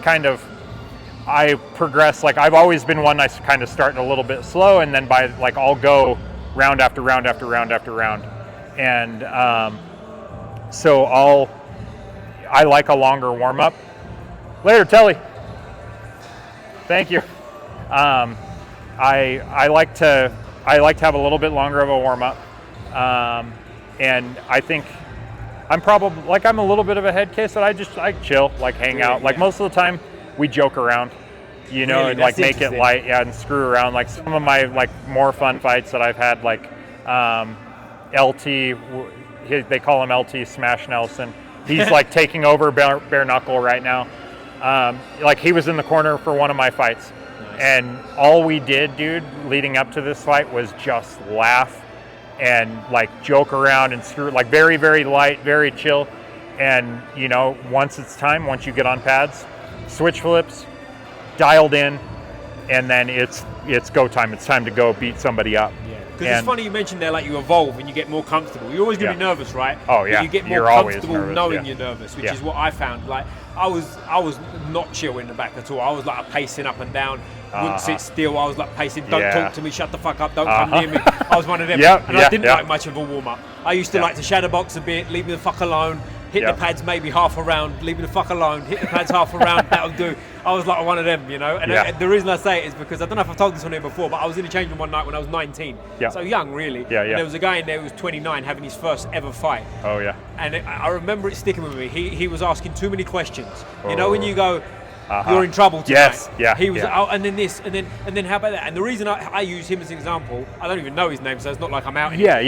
progress, like I've always been one, I kind of start a little bit slow, and then by like I'll go round after round after round after round. And so I like a longer warm-up. Later, Telly. Thank you. I like to have a little bit longer of a warm-up. And I think I'm probably, like, I'm a little bit of a head case, but I chill, like hang out. Like most of the time we joke around, you know, really? And like make it light, yeah, and screw around. Like some of my like more fun fights that I've had, like LT, they call him LT Smash Nelson. He's like taking over bare knuckle right now. Like he was in the corner for one of my fights. Nice. And all we did, dude, leading up to this fight was just laugh and like joke around and screw, like very, very light, very chill. And you know, once you get on pads, switch flips, dialed in, and then it's go time. It's time to go beat somebody up. Yeah. Because it's funny you mentioned there, like you evolve and you get more comfortable. You're always going to be nervous, right? Oh yeah. But you get more comfortable knowing you're nervous, which is what I found. Like I was not chill in the back at all. I was like pacing up and down, wouldn't sit still. I was like pacing, don't talk to me, shut the fuck up, don't come near me. I was one of them. And I didn't like much of a warm up. I used to like to shadow box a bit, leave me the fuck alone. Hit the pads maybe half a round, leave me the fuck alone, hit the pads half a round, that'll do. I was like one of them, you know? And the reason I say it is because, I don't know if I've told this on here before, but I was in a change room one night when I was 19. So young, really. And there was a guy in there who was 29 having his first ever fight. Oh, yeah. And I remember it sticking with me. He was asking too many questions. You know when you go, you're in trouble tonight. Yes, yeah. He was, oh, and then this, and then how about that? And the reason I use him as an example, I don't even know his name, so it's not like I'm out here.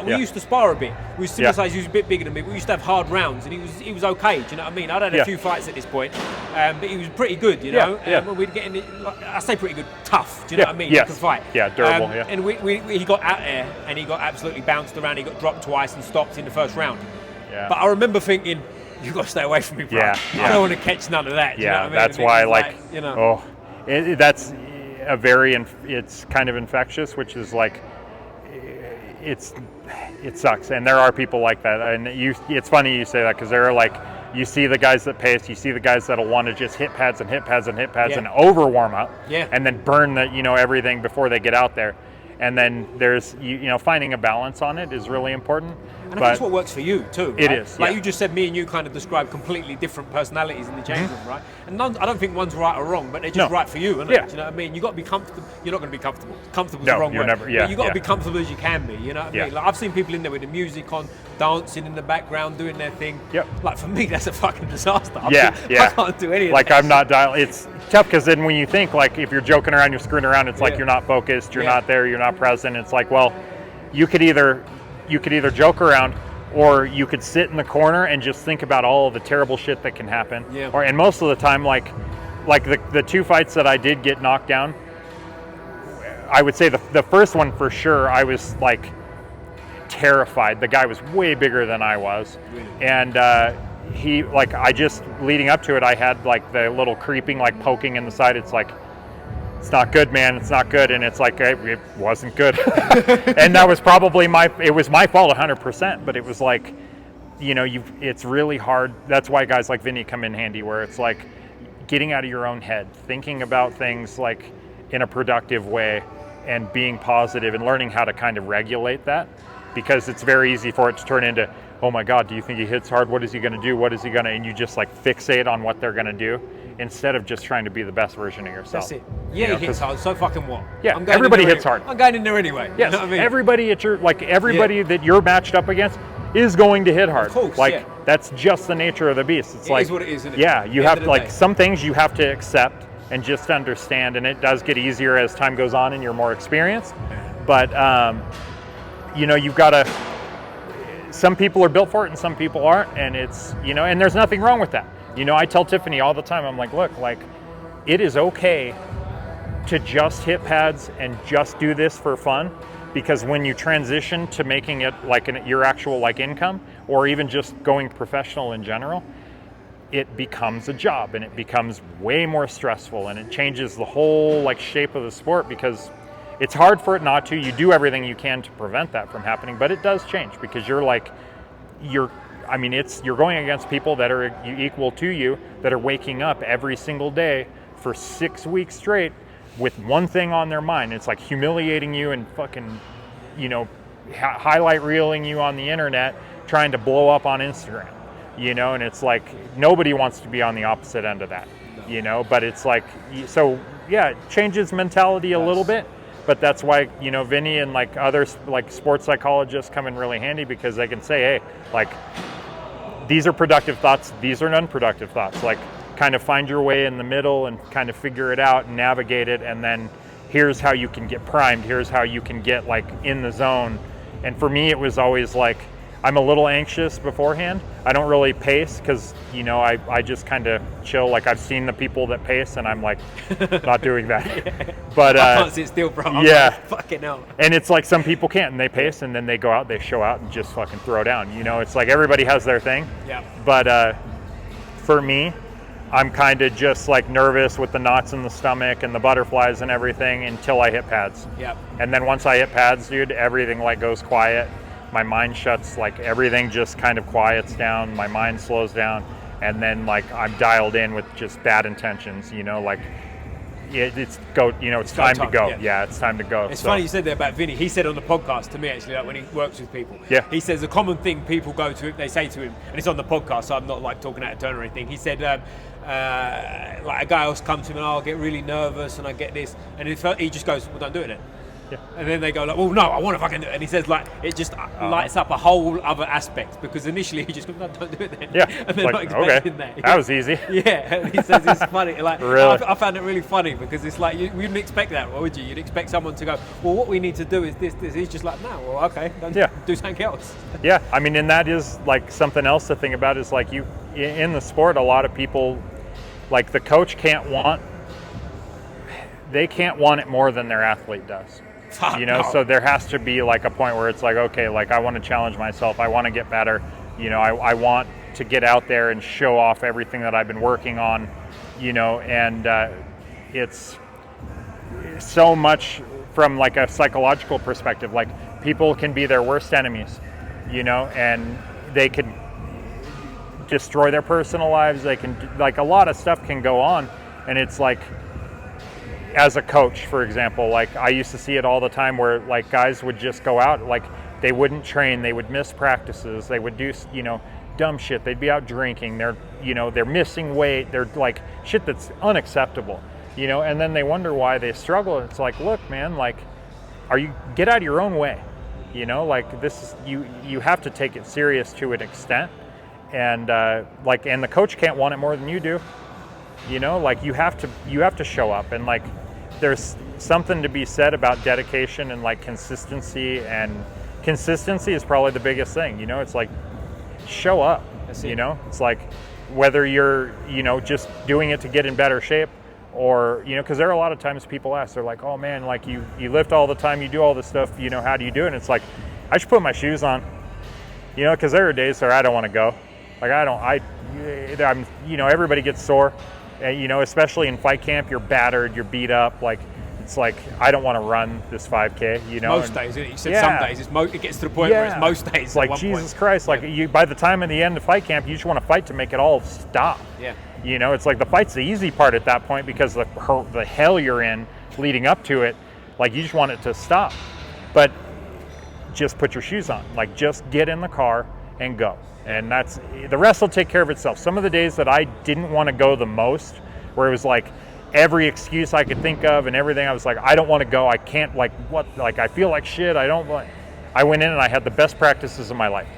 We used to spar a bit. We was similar size, he was a bit bigger than me, but we used to have hard rounds, and he was okay, do you know what I mean? I'd had a few fights at this point, but he was pretty good, you know? We'd get in it, I say pretty good, tough, do you know what I mean? Yes. He could fight. Yeah, durable, And he got out there, and he got absolutely bounced around, he got dropped twice and stopped in the first round. Yeah. But I remember thinking, you've got to stay away from me, bro. I don't want to catch none of that. Do you know what I mean? That's why, like, you know. That's a it's kind of infectious, which is like, it sucks. And there are people like that. And it's funny you say that, because there are like, you see the guys that pace, you see the guys that'll want to just hit pads and hit pads and hit pads and over warm up, and then burn the, you know, everything before they get out there. And then there's, you know, finding a balance on it is really important. And I think that's what works for you too, right? It is. Like you just said, me and you kind of describe completely different personalities in the change room, right? And I don't think one's right or wrong, but they're just right for you, aren't they? Do you know what I mean? You've got to be comfortable. You're not going to be comfortable. Comfortable's the wrong word. Never, but you've got to be comfortable as you can be, you know what I mean? Like I've seen people in there with the music on, dancing in the background, doing their thing. Like for me, that's a fucking disaster. I can't do any of that. Like I'm not dialed. It's tough, because then when you think, like, if you're joking around, you're screwing around, it's like you're not focused, you're not there, you're not present. It's like, well, you could either joke around, or you could sit in the corner and just think about all of the terrible shit that can happen. And most of the time, like the two fights that I did get knocked down, I would say the first one for sure, I was like terrified. The guy was way bigger than I was. And he, like, I just, leading up to it, I had like the little creeping, like poking in the side. It's like, it's not good, man. It's not good. And it's like, it wasn't good. And that was probably it was my fault 100%, but it was like, you know, it's really hard. That's why guys like Vinny come in handy, where it's like getting out of your own head, thinking about things like in a productive way, and being positive and learning how to kind of regulate that, because it's very easy for it to turn into, oh my God, do you think he hits hard? What is he going to do? What is he going to, and you just like fixate on what they're going to do, instead of just trying to be the best version of yourself. That's it. Yeah, he hits hard, so fucking what? Yeah, everybody hits hard. I'm going in there anyway. Yes, you know what I mean? Everybody at your, like, everybody that you're matched up against, is going to hit hard. Of course, like yeah. that's just the nature of the beast. It's like is what it is, isn't it? Yeah, you have like day. some things you have to accept and just understand, and it does get easier as time goes on and you're more experienced. But you know, you've got to. Some people are built for it and some people aren't, and it's, you know, and there's nothing wrong with that. You know, I tell Tiffany all the time, I'm like, look, like, it is okay to just hit pads and just do this for fun, because when you transition to making it like your actual like income, or even just going professional in general, it becomes a job and it becomes way more stressful, and it changes the whole like shape of the sport, because it's hard for it not to. You do everything you can to prevent that from happening, but it does change, because you're going against people that are equal to you, that are waking up every single day for 6 weeks straight with one thing on their mind. It's like humiliating you and fucking, you know, highlight reeling you on the internet, trying to blow up on Instagram, you know, and it's like nobody wants to be on the opposite end of that, you know, but it's like, so yeah, it changes mentality a little bit. But that's why, you know, Vinny and like others, like sports psychologists, come in really handy, because they can say, hey, like, these are productive thoughts, these are unproductive thoughts. Like, kind of find your way in the middle and kind of figure it out and navigate it. And then here's how you can get primed. Here's how you can get like in the zone. And for me, it was always like, I'm a little anxious beforehand. I don't really pace, because, you know, I just kind of chill. Like, I've seen the people that pace, and I'm like, not doing that. Yeah. But I can't sit still, bro. I'm yeah, like, fucking hell. And it's like some people can't, and they pace, and then they go out, they show out, and just fucking throw down. You know, it's like everybody has their thing. Yeah. But for me, I'm kind of just like nervous with the knots in the stomach and the butterflies and everything until I hit pads. Yeah. And then once I hit pads, dude, everything like goes quiet. My mind shuts, like everything just kind of quiets down. My mind slows down, and then like I'm dialed in with just bad intentions, you know, like it's time to go. Yeah, it's time to go. It's funny you said that about Vinny. He said on the podcast to me, actually, like when he works with people. Yeah. He says a common thing people go to, they say to him, and it's on the podcast, so I'm not like talking out of turn or anything. He said, like a guy else comes to him and I'll get really nervous and I get this, and he just goes, well, don't do it then. Yeah. And then they go like, well, no, I want to fucking do it. And he says like, it just lights up a whole other aspect, because initially he just goes, no, don't do it then. Yeah. And they're like, not expecting okay. that. That was easy. Yeah. And he says it's funny. Like, really? I found it really funny, because it's like, you wouldn't expect that, would you? You'd expect someone to go, well, what we need to do is this. He's just like, no, well, okay, do something else. Yeah. I mean, and that is like something else to think about, is like in the sport, a lot of people, like the coach can't want it more than their athlete does. You know, so there has to be like a point where it's like, okay, like I want to challenge myself. I want to get better. You know, I want to get out there and show off everything that I've been working on, you know, and it's so much from like a psychological perspective. Like, people can be their worst enemies, you know, and they can destroy their personal lives. They can, like, a lot of stuff can go on, and it's like, as a coach, for example, like I used to see it all the time where like guys would just go out, like they wouldn't train, they would miss practices, they would do, you know, dumb shit. They'd be out drinking, they're missing weight, they're like shit that's unacceptable, you know, and then they wonder why they struggle. It's like, look, man, like, get out of your own way, you know, like this is, you have to take it serious to an extent, and and the coach can't want it more than you do, you know, like you have to show up, and like there's something to be said about dedication and like consistency, and consistency is probably the biggest thing, you know. It's like, show up, you know. It's like whether you're, you know, just doing it to get in better shape, or, you know, because there are a lot of times people ask, they're like, oh man, like you lift all the time, you do all this stuff, you know, how do you do it? And it's like, I just put my shoes on, you know, because there are days where I don't want to go, like I'm, you know, everybody gets sore. You know, especially in fight camp, you're battered, you're beat up. Like, it's like, I don't want to run this 5K, you know. Most days, isn't it? You said some days. It gets to the point where it's most days. It's like, Jesus Christ, like by the time of the end of fight camp, you just want to fight to make it all stop. Yeah. You know, it's like the fight's the easy part at that point, because the hell you're in leading up to it, like you just want it to stop. But just put your shoes on. Like, just get in the car and go. And that's, the rest will take care of itself. Some of the days that I didn't want to go the most, where it was like every excuse I could think of and everything, I was like, I don't want to go. I can't, like, what, like, I feel like shit. I went in and I had the best practices of my life.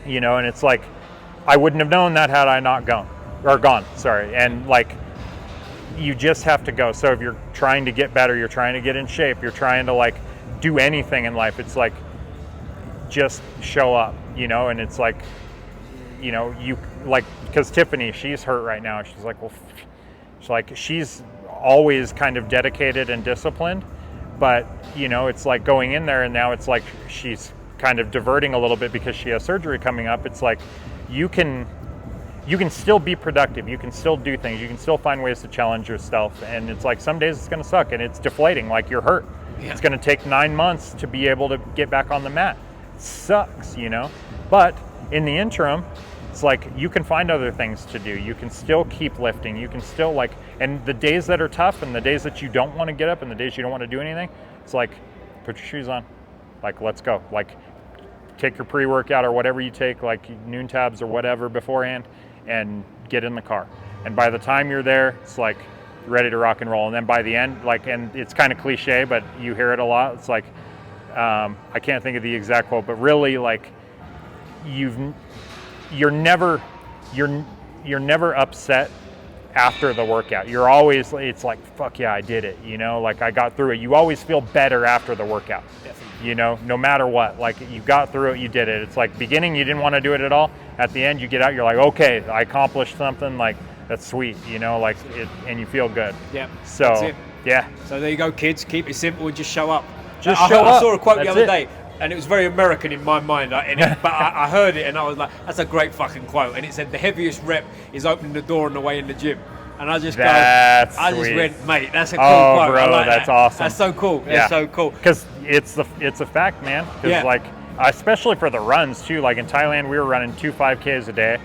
you know, and it's like, I wouldn't have known that had I not gone, sorry. And like, you just have to go. So if you're trying to get better, you're trying to get in shape, you're trying to like do anything in life, it's like, just show up, you know. And it's like, you know, you like, because Tiffany, she's hurt right now. She's like, well, she's always kind of dedicated and disciplined, but you know, it's like going in there and now it's like she's kind of diverting a little bit because she has surgery coming up. It's like you can still be productive, you can still do things, you can still find ways to challenge yourself, and it's like some days it's going to suck and it's deflating, like you're hurt. It's going to take 9 months to be able to get back on the mat. It sucks, you know, but in the interim, it's like you can find other things to do. You can still keep lifting. You can still like, and the days that are tough and the days that you don't want to get up and the days you don't want to do anything, it's like, put your shoes on, like, let's go. Like, take your pre-workout or whatever you take, like noon tabs or whatever beforehand, and get in the car. And by the time you're there, it's like ready to rock and roll. And then by the end, like, and it's kind of cliche, but you hear it a lot. It's like, I can't think of the exact quote, but really like you're never upset after the workout. You're always, it's like, fuck yeah, I did it, you know, like I got through it. You always feel better after the workout. Definitely. You know, no matter what, like you got through it, you did it. It's like beginning, you didn't want to do it at all. At the end, you get out, you're like, okay, I accomplished something, like that's sweet, you know, like it, and you feel good. Yeah. So, that's it. Yeah. So there you go, kids. Keep it simple and just show up. Just show up. I saw a quote the other it. day, and it was very American in my mind, but I heard it and I was like, that's a great fucking quote. And it said, the heaviest rep is opening the door on the way in the gym. And I just went, mate, that's a cool quote. Bro, like that's that. awesome. That's so cool. That's so cool. Because it's a fact, man. Because like, especially for the runs too. Like in Thailand, we were running 2 5Ks a day.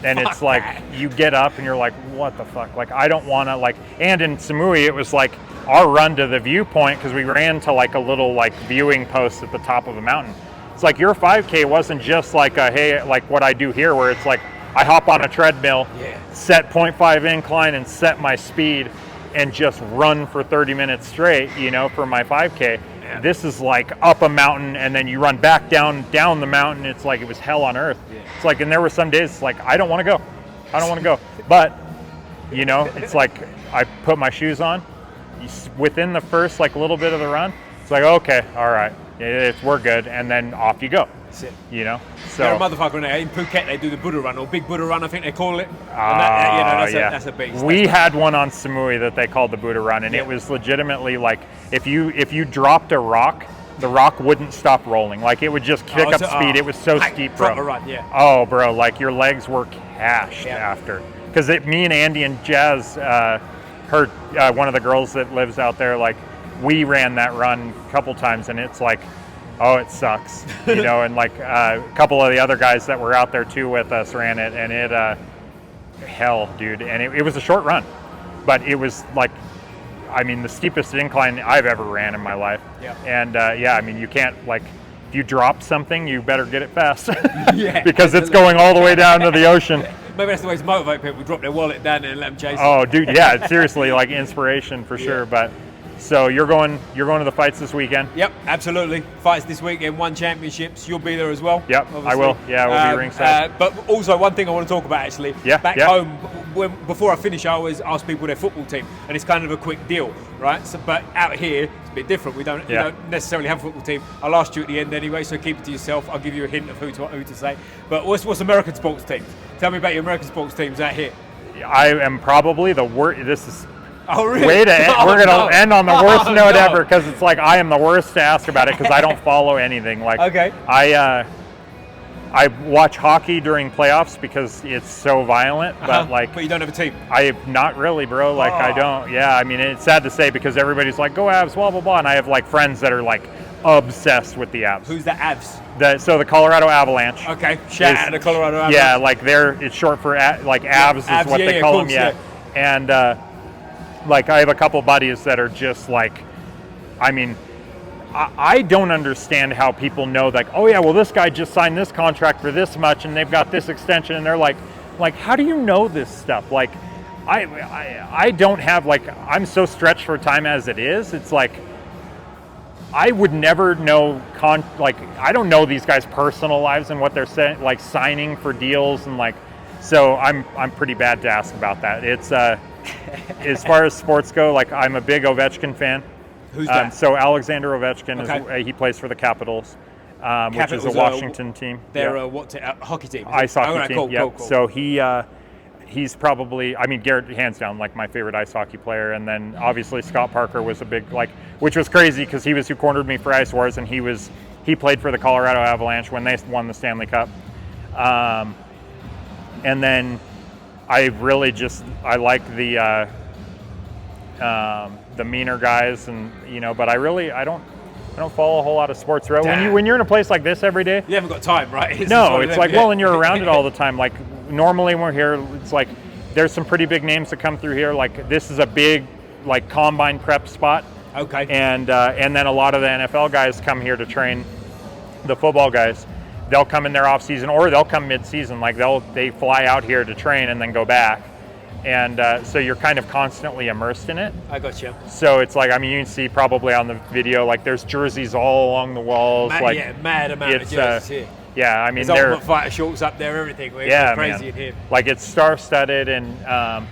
And it's like, you get up and you're like, what the fuck? Like, I don't want to like, and in Samui, it was like, our run to the viewpoint, because we ran to like a little like viewing post at the top of a mountain. It's like your 5K wasn't just like a, hey, like what I do here, where it's like I hop on a treadmill, set 0.5 incline and set my speed and just run for 30 minutes straight, you know, for my 5K. Yeah. This is like up a mountain and then you run back down the mountain. It's like it was hell on earth. Yeah. It's like, and there were some days it's like, I don't want to go. But, you know, it's like I put my shoes on. Within the first like little bit of the run, it's like, okay, all right, we're good, and then off you go. That's it. You know, so they're a motherfucker in Phuket. They do the Buddha run, or Big Buddha run, I think they call it. That's a beast. We had one on Samui that they called the Buddha run, and it was legitimately like if you dropped a rock, the rock wouldn't stop rolling. Like it would just kick up speed. It was so steep, bro. Proper run, yeah. Oh, bro, like your legs were cashed after. Because me and Andy and Jazz. One of the girls that lives out there, like we ran that run a couple times and it's like, oh, it sucks, you know, and like a couple of the other guys that were out there too with us ran it, and it hell, dude. And it was a short run, but it was like, I mean, the steepest incline I've ever ran in my life. And I mean, you can't, like, if you drop something, you better get it fast. Because it's going all the way down to the ocean. Maybe that's the way to motivate people. Drop their wallet down there and let them chase it. Oh, dude, yeah, seriously, like inspiration for sure. But so you're going to the fights this weekend? Yep, absolutely. Fights this weekend, one championships. You'll be there as well. Yep, obviously. I will. Yeah, we'll be ringside. But also one thing I want to talk about actually. Back home, before I finish, I always ask people their football team, and it's kind of a quick deal, right? So, but out here, it's a bit different. We don't necessarily have a football team. I'll ask you at the end anyway, so keep it to yourself. I'll give you a hint of who to say. But what's American sports teams? Tell me about your American sports teams out here. I am probably the worst. This is really? Way to end. We're going to end on the worst note ever, because it's like I am the worst to ask about it because I don't follow anything. Like, I watch hockey during playoffs because it's so violent, but but you don't have a team. Not really, bro. Like I don't. Yeah, I mean, it's sad to say because everybody's like, go Avs, blah blah blah, and I have like friends that are like obsessed with the Avs. Who's the Avs? So the Colorado Avalanche. Okay, shout out to the Colorado Avalanche. Yeah, like it's short for like Avs is what they call them. Yeah, and like I have a couple buddies that are just like, I mean, I don't understand how people know, like, oh yeah, well this guy just signed this contract for this much and they've got this extension, and they're like how do you know this stuff? Like I don't have, like, I'm so stretched for time as it is. It's like I would never know, I don't know these guys' personal lives and what they're saying, like signing for deals and like, so I'm pretty bad to ask about that. It's as far as sports go, like I'm a big Ovechkin fan. Who's that? So Alexander Ovechkin he plays for the Capitals, which is a Washington team. They're a hockey team. Ice hockey team. Cool. So he's probably, Garrett, hands down, like my favorite ice hockey player. And then obviously Scott Parker was a big, which was crazy because he was who cornered me for Ice Wars, and he played for the Colorado Avalanche when they won the Stanley Cup. And then I really I like the meaner guys, and but I don't follow a whole lot of sports. Right? When you're in a place like this every day, you haven't got time, right? It's and you're around it all the time. Like normally when we're here, it's like there's some pretty big names that come through here. Like this is a big combine prep spot. Okay. And then a lot of the NFL guys come here to train. The football guys, they'll come in their off season or they'll come mid season. Like they fly out here to train and then go back. And so you're kind of constantly immersed in it. I got you. So it's like, you can see probably on the video, like there's jerseys all along the walls. Mad amount of jerseys here. Yeah, there's Ultimate Fighter shorts up there, everything. It's crazy man. in here. Like it's star-studded, and I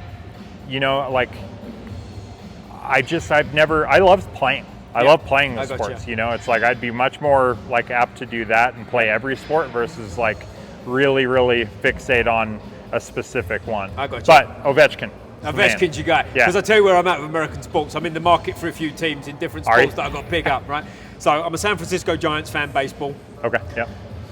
love playing. I love playing the sports. It's like I'd be much more apt to do that and play every sport versus really, really fixate on a specific one. I got you. But Ovechkin's your guy. Because I tell you where I'm at with American sports. I'm in the market for a few teams in different sports that I've got to pick up, right? So I'm a San Francisco Giants fan, baseball. Okay, yeah.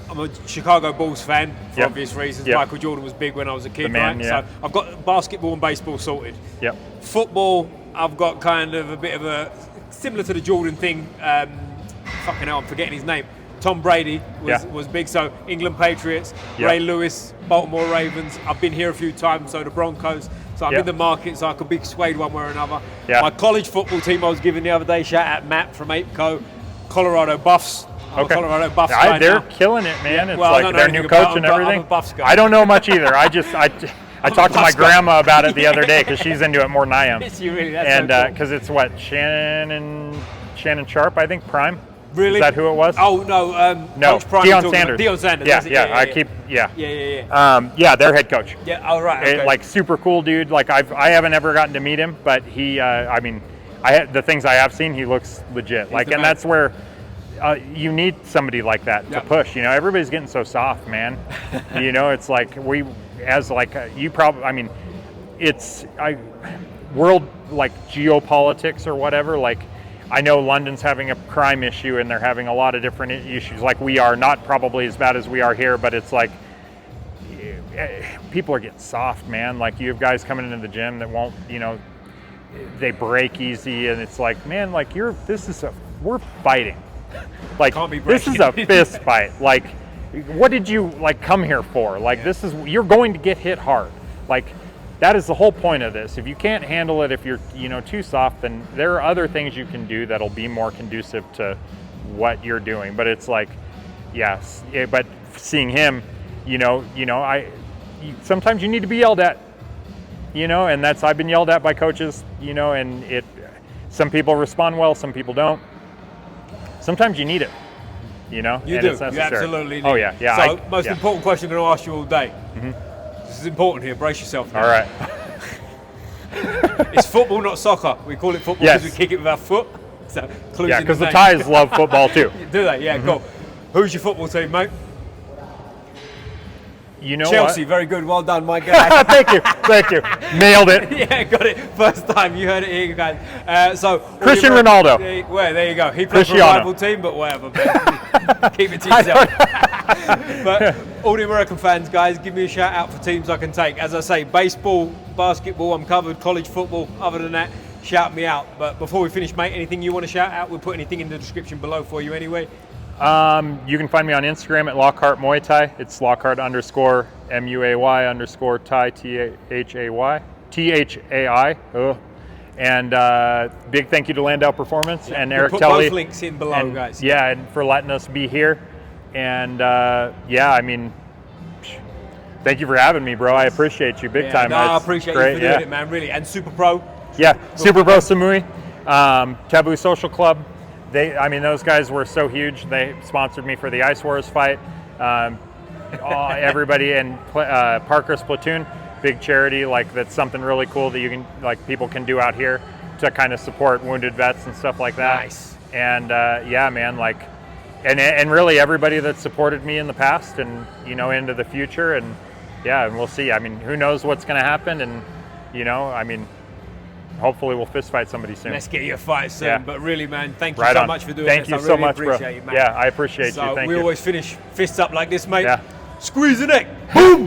I'm a Chicago Bulls fan for obvious reasons. Yep. Michael Jordan was big when I was a kid, man, right? Yeah. So I've got basketball and baseball sorted. Yep. Football, I've got kind of a bit of a, similar to the Jordan thing, fucking hell, I'm forgetting his name. Tom Brady was big, so England Patriots, Ray Lewis, Baltimore Ravens. I've been here a few times, so the Broncos. So I'm in the market, so I could be swayed one way or another. Yeah. My college football team I was given the other day, shout out Matt from APECO, Colorado Buffs. I'm a Colorado Buffs guy they're now. killing it, man. Yeah. It's their new coach and everything. I'm a Buffs guy. I don't know much either. I talked to my grandma about it the other day because she's into it more than I am. Is she really? That's so cool. Because it's what, Shannon Sharp, I think, Prime. Really? Is that who it was? Oh no, no, Deion Sanders. Deion Sanders. Yeah, their head coach. Yeah. Oh right. Okay. Super cool dude. I haven't ever gotten to meet him, but he. The things I have seen, he looks legit. And that's where you need somebody like that to push. Everybody's getting so soft, man. It's like it's world geopolitics or whatever. I know London's having a crime issue and they're having a lot of different issues we are, not probably as bad as we are here, but it's people are getting soft, man. You have guys coming into the gym that won't, they break easy, and it's man, we're fighting. This is a fist fight. What did you come here for? You're going to get hit hard. That is the whole point of this. If you can't handle it, if you're too soft, then there are other things you can do that'll be more conducive to what you're doing. But it's but seeing him, sometimes you need to be yelled at, and I've been yelled at by coaches, and some people respond well, some people don't. Sometimes you need it, You and do. it's necessary. You absolutely do. Oh yeah. So most important question I'm going to ask you all day. Mm-hmm. This is important here. Brace yourself now. All right. It's football, not soccer. We call it football because we kick it with our foot. So because the Thais love football too. Do they? Yeah, cool. Who's your football team, mate? Chelsea, very good. Well done, my guy. Thank you. Nailed it. Yeah, got it. First time you heard it here, guys. Cristiano Ronaldo. There you go. He plays for a rival team, but whatever, man. Keep it to yourself. But all the American fans, guys, give me a shout out for teams I can take. As I say, baseball, basketball, I'm covered. College football. Other than that, shout me out. But before we finish, mate, anything you want to shout out? We'll put anything in the description below for you anyway. You can find me on Instagram at Lockhart Muay Thai. It's Lockhart _ MUAY _ Thai THAI. And big thank you to Landow Performance and Eric put Telly. Both links in below, guys. Yeah, and for letting us be here. And thank you for having me, bro. I appreciate you big time. No, I appreciate you for doing it, man. Really. And Superpro. Yeah, Superpro Samui, Taboo Social Club. those guys were so huge. They sponsored me for the Ice Wars fight. Everybody in Parker's platoon, big charity, like that's something really cool that you can, like, people can do out here to kind of support wounded vets and stuff like that. Nice. And yeah, man, like, and really everybody that supported me in the past and, you know, into the future, and yeah, and we'll see. I mean, who knows what's going to happen, and, you know, I mean, hopefully we'll fist fight somebody soon. Let's get you a fight soon. Yeah. But really, man, thank you so much for doing this. Thank you so much, bro. Appreciate it, man. Yeah, I appreciate you. Thank you. We always finish fists up like this, mate. Yeah. Squeeze the neck. Boom.